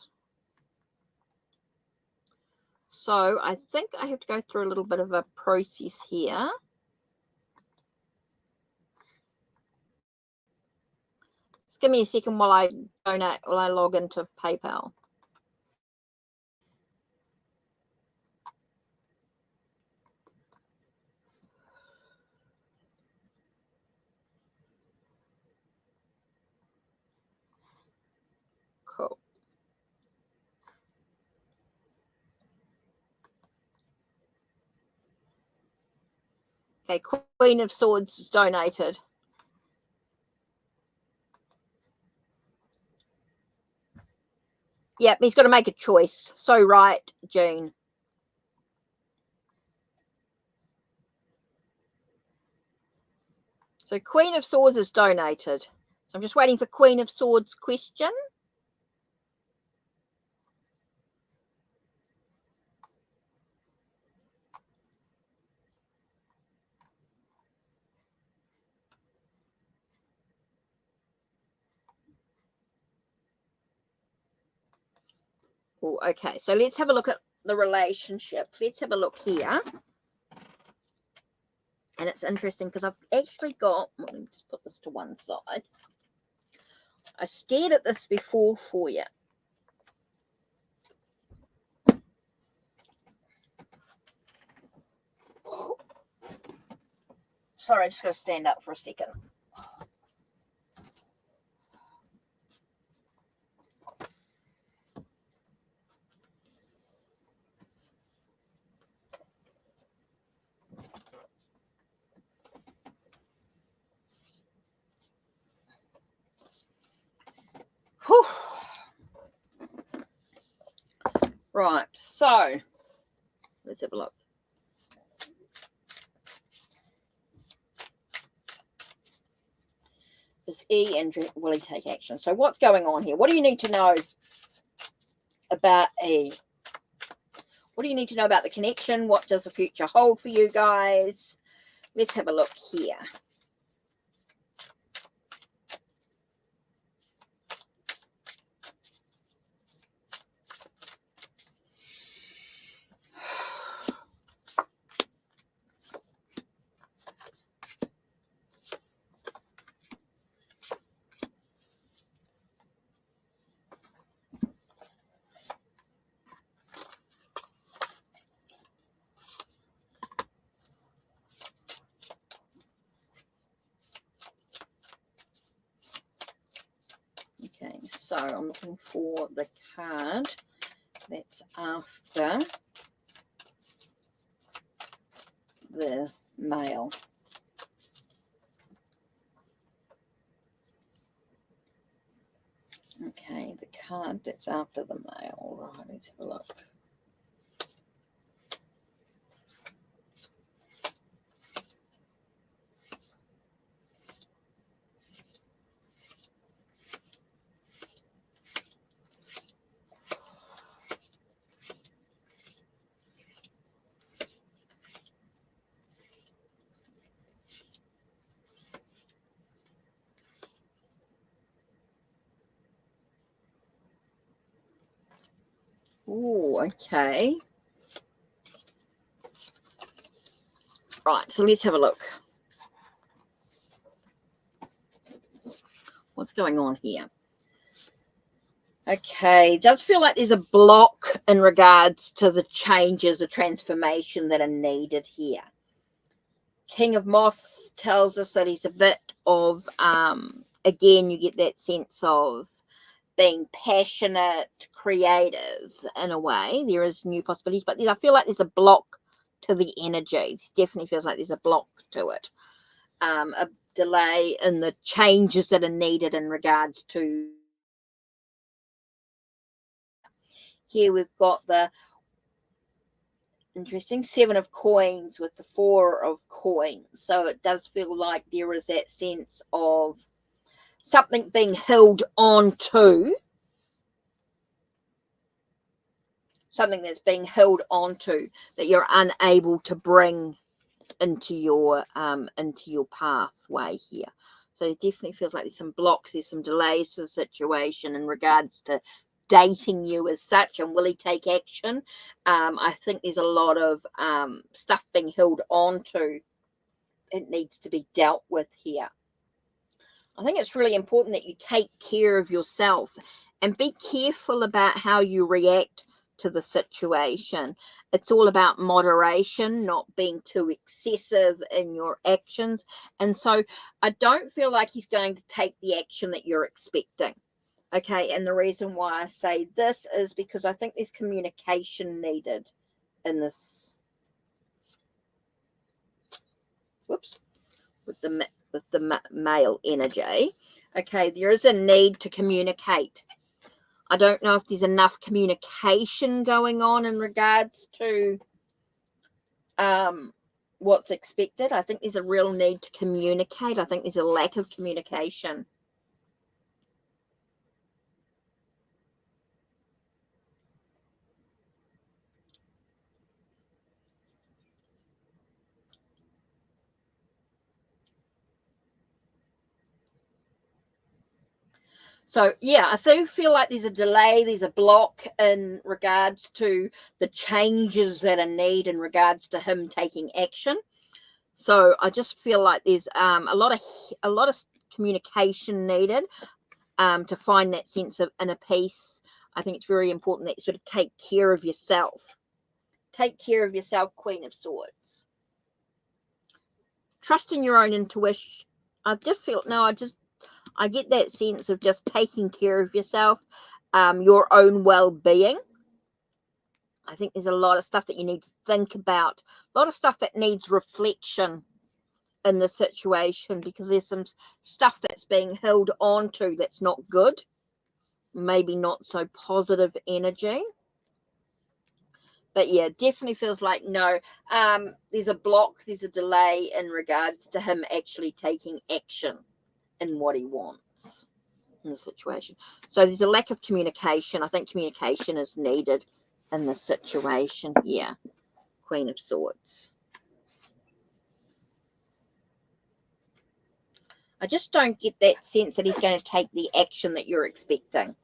So, I think I have to go through a little bit of a process here. Just give me a second while I donate, while I log into PayPal. Cool. Okay, Queen of Swords is donated. Yep, he's got to make a choice. So right, Jean. So Queen of Swords is donated. So I'm just waiting for Queen of Swords question. Oh, okay, so let's have a look at the relationship. Let's have a look here. And it's interesting because I've actually got, let me just put this to one side. I stared at this before for you. Oh. Sorry, I just got to stand up for a second. Whew. Right, so let's have a look. Is E and will he take action? So what's going on here? What do you need to know about E? What do you need to know about the connection? What does the future hold for you guys? Let's have a look here. Okay, so I'm looking for the card that's after the male. Okay, the card that's after the male. Right, let's have a look. Oh, okay. Right, so let's have a look. What's going on here? Okay, it does feel like there's a block in regards to the changes, the transformation that are needed here. King of Moths tells us that he's a bit of, again, you get that sense of being passionate, creative in a way. There is new possibilities, but I feel like there's a block to the energy. It definitely feels like there's a block to it. A delay in the changes that are needed in regards to. Here we've got the interesting 7 of coins with the 4 of coins. So it does feel like there is that sense of something being held on to. Something that's being held on to that you're unable to bring into your pathway here. So it definitely feels like there's some blocks, there's some delays to the situation in regards to dating you as such, and will he take action? I think there's a lot of stuff being held on to. It needs to be dealt with here. I think it's really important that you take care of yourself and be careful about how you react to the situation. It's all about moderation, not being too excessive in your actions. And so I don't feel like he's going to take the action that you're expecting. Okay, and the reason why I say this is because I think there's communication needed in this. Whoops. With the male energy. Okay, there is a need to communicate. I don't know if there's enough communication going on in regards to what's expected. I think there's a real need to communicate. I think there's a lack of communication. So, yeah, I do feel like there's a delay, there's a block in regards to the changes that are needed in regards to him taking action. So I just feel like there's a lot of communication needed to find that sense of inner peace. I think it's very important that you sort of take care of yourself. Take care of yourself, Queen of Swords. Trust in your own intuition. I just feel, I get that sense of just taking care of yourself, your own well-being. I think there's a lot of stuff that you need to think about, a lot of stuff that needs reflection in the situation, because there's some stuff that's being held on to that's not good, maybe not so positive energy. But yeah, definitely feels like no, there's a block, there's a delay in regards to him actually taking action in what he wants in the situation. So there's a lack of communication. I think communication is needed in the situation here. Queen of Swords. I just don't get that sense that he's going to take the action that you're expecting.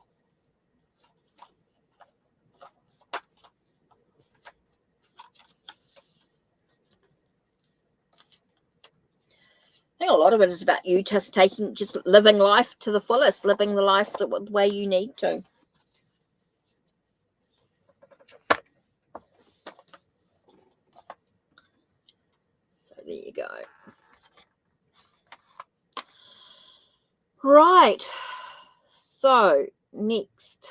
I think a lot of it is about you just living life to the fullest, living the life the way you need to. So there you go. Right. So next.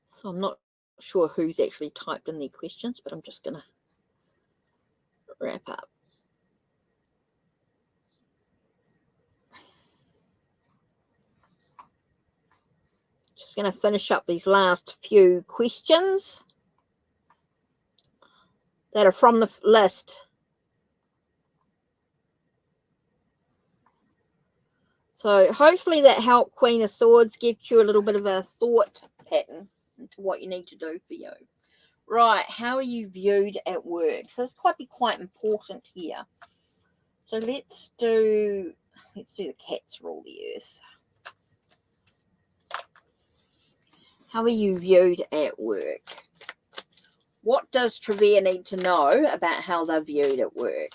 So I'm not sure who's actually typed in their questions, but I'm just going to wrap up. Just going to finish up these last few questions that are from the list. So hopefully that helped, Queen of Swords, gives you a little bit of a thought pattern into what you need to do for you. Right, how are you viewed at work? So it's quite important here. So let's do the cats rule the earth. How are you viewed at work? What does Trevor need to know about how they're viewed at work?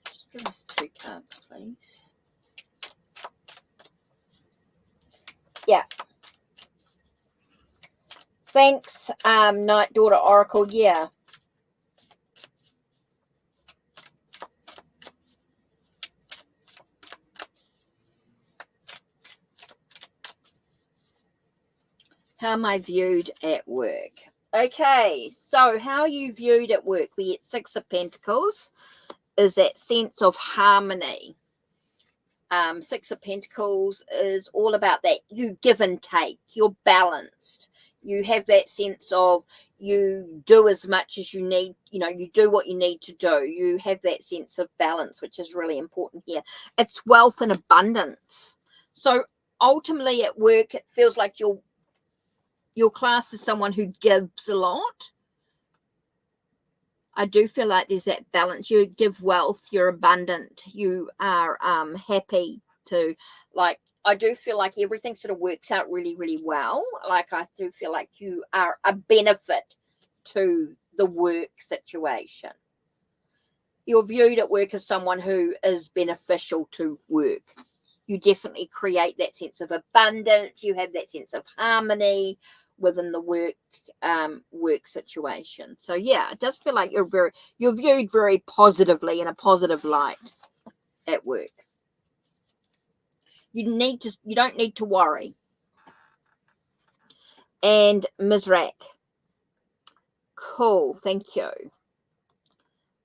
Just give us 2 cards, please. Yeah. Thanks, Night Daughter Oracle. Yeah. How am I viewed at work? Okay, so how are you viewed at work? We get 6 of Pentacles. Is that sense of harmony. 6 of Pentacles is all about that. You give and take. You're balanced. You have that sense of you do as much as you need. You know, you do what you need to do. You have that sense of balance, which is really important here. It's wealth and abundance. So ultimately at work, it feels like you're classed as someone who gives a lot. I do feel like there's that balance. You give wealth, you're abundant, you are happy to, like, I do feel like everything sort of works out really, really well. Like, I do feel like you are a benefit to the work situation. You're viewed at work as someone who is beneficial to work. You definitely create that sense of abundance. You have that sense of harmony within the work situation. So yeah, it does feel like you're viewed very positively in a positive light at work. You don't need to worry. And Mizrak. Cool, thank you.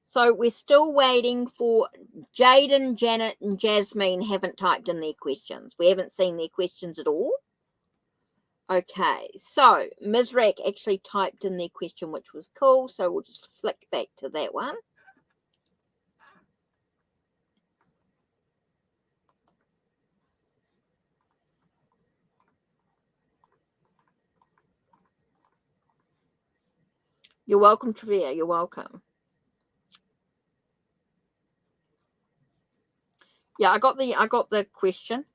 So we're still waiting for Jaden, Janet, and Jasmine haven't typed in their questions. We haven't seen their questions at all. Okay, so Mizrak actually typed in their question, which was cool. So we'll just flick back to that one. You're welcome, Trevor. You're welcome. Yeah, I got the question.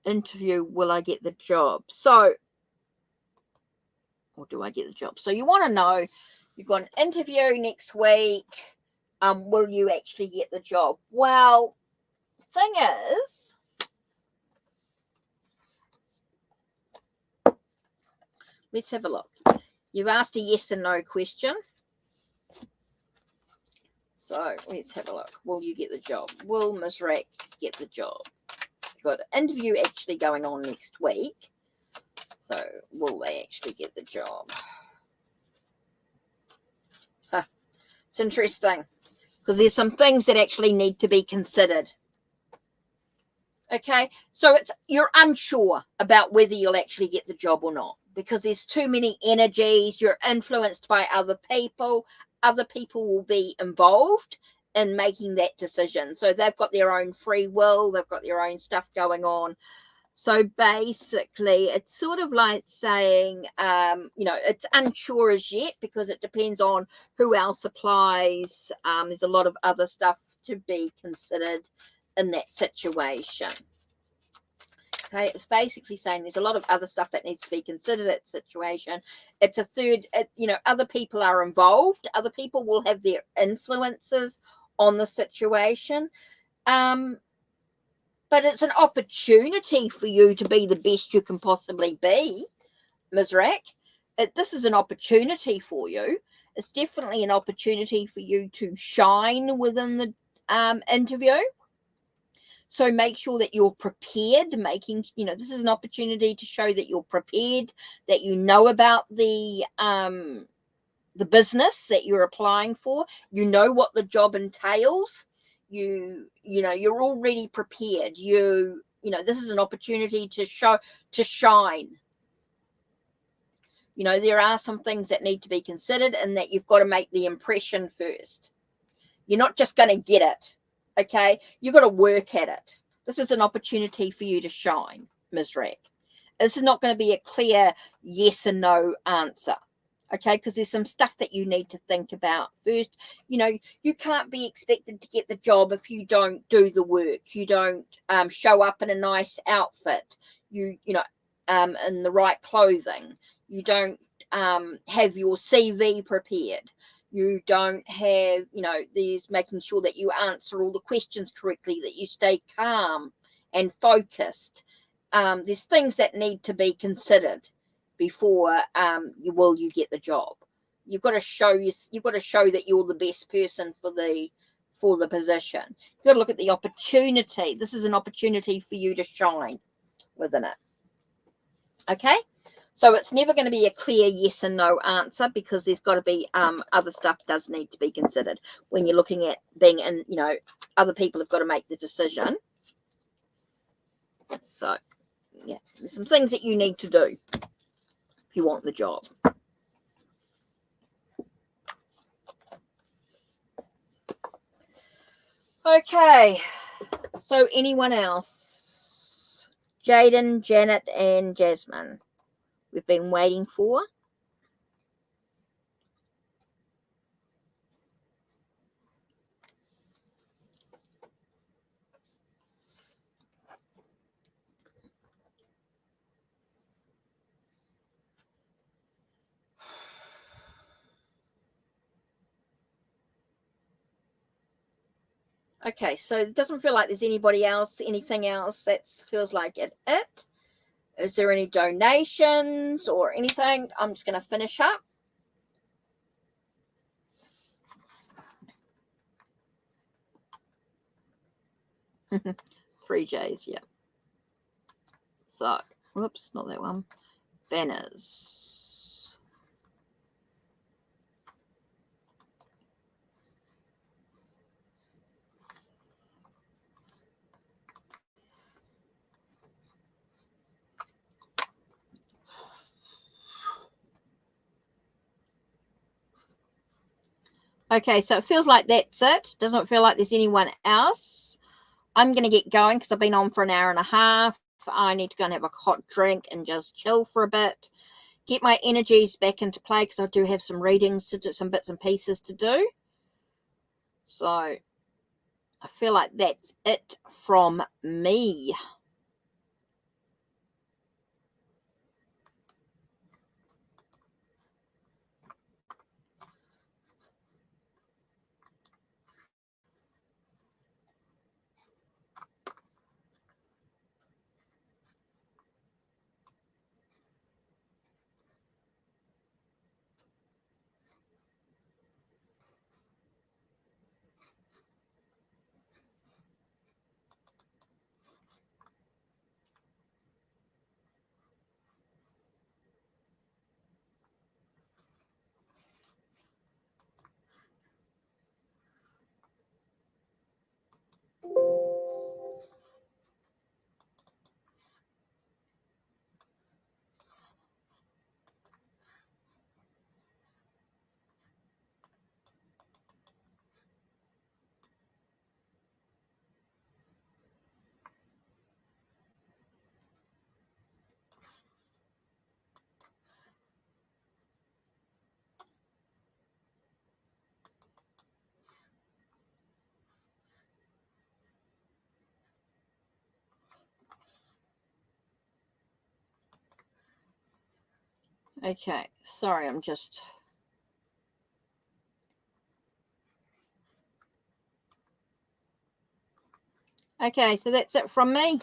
Interview, will I get the job? So, or do I get the job? So you want to know, you've got an interview next week. Will you actually get the job? Well, thing is, let's have a look. You've asked a yes and no question. So let's have a look. Will you get the job? Will Ms. Rack get the job? You've got an interview actually going on next week. So will they actually get the job? Huh. It's interesting because there's some things that actually need to be considered. Okay, so you're unsure about whether you'll actually get the job or not because there's too many energies. You're influenced by other people. Other people will be involved in making that decision. So they've got their own free will. They've got their own stuff going on. So basically, it's sort of like saying, it's unsure as yet because it depends on who else applies. There's a lot of other stuff to be considered in that situation. Okay, it's basically saying there's a lot of other stuff that needs to be considered at situation. It's a third, other people are involved. Other people will have their influences on the situation. But it's an opportunity for you to be the best you can possibly be, Ms. Rack. This is an opportunity for you. It's definitely an opportunity for you to shine within the interview. So make sure that you're prepared, this is an opportunity to show that you're prepared, that you know about the business that you're applying for. You know what the job entails. You're already prepared. This is an opportunity to shine. There are some things that need to be considered and that you've got to make the impression first. You're not just going to get it. Okay. You've got to work at it. This is an opportunity for you to shine, Ms. Rack. This is not going to be a clear yes and no answer. Okay, because there's some stuff that you need to think about first. You can't be expected to get the job if you don't do the work. You don't show up in a nice outfit. In the right clothing. You don't have your CV prepared. You don't have, there's making sure that you answer all the questions correctly, that you stay calm and focused. There's things that need to be considered before you get the job. You've got to show that you're the best person for the position. You've got to look at the opportunity. This is an opportunity for you to shine within it. Okay, so it's never going to be a clear yes and no answer because there's got to be other stuff does need to be considered when you're looking at being in. Other people have got to make the decision. So yeah, there's some things that you need to do if you want the job. Okay, so anyone else? Jaden, Janet, and Jasmine. We've been waiting for. Okay, so it doesn't feel like there's anything else that feels like it. Is there any donations or anything? I'm just going to finish up. Three J's, yeah. So, whoops, not that one. Banners. Okay, so it feels like that's it. Doesn't feel like there's anyone else. I'm going to get going because I've been on for an hour and a half. I need to go and have a hot drink and just chill for a bit. Get my energies back into play because I do have some readings to do, some bits and pieces to do. So I feel like that's it from me. Okay, sorry, I'm just... Okay, so that's it from me.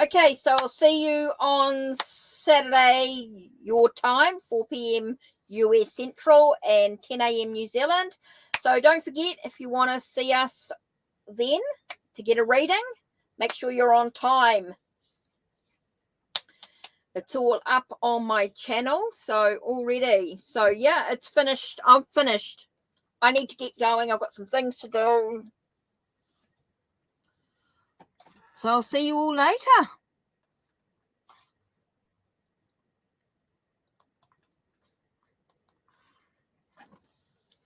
Okay, so I'll see you on Saturday, your time, 4 p.m. US Central and 10 a.m. New Zealand. So don't forget, if you want to see us then to get a reading, make sure you're on time. It's all up on my channel, so already. So yeah, it's finished. I'm finished. I need to get going. I've got some things to do. So I'll see you all later.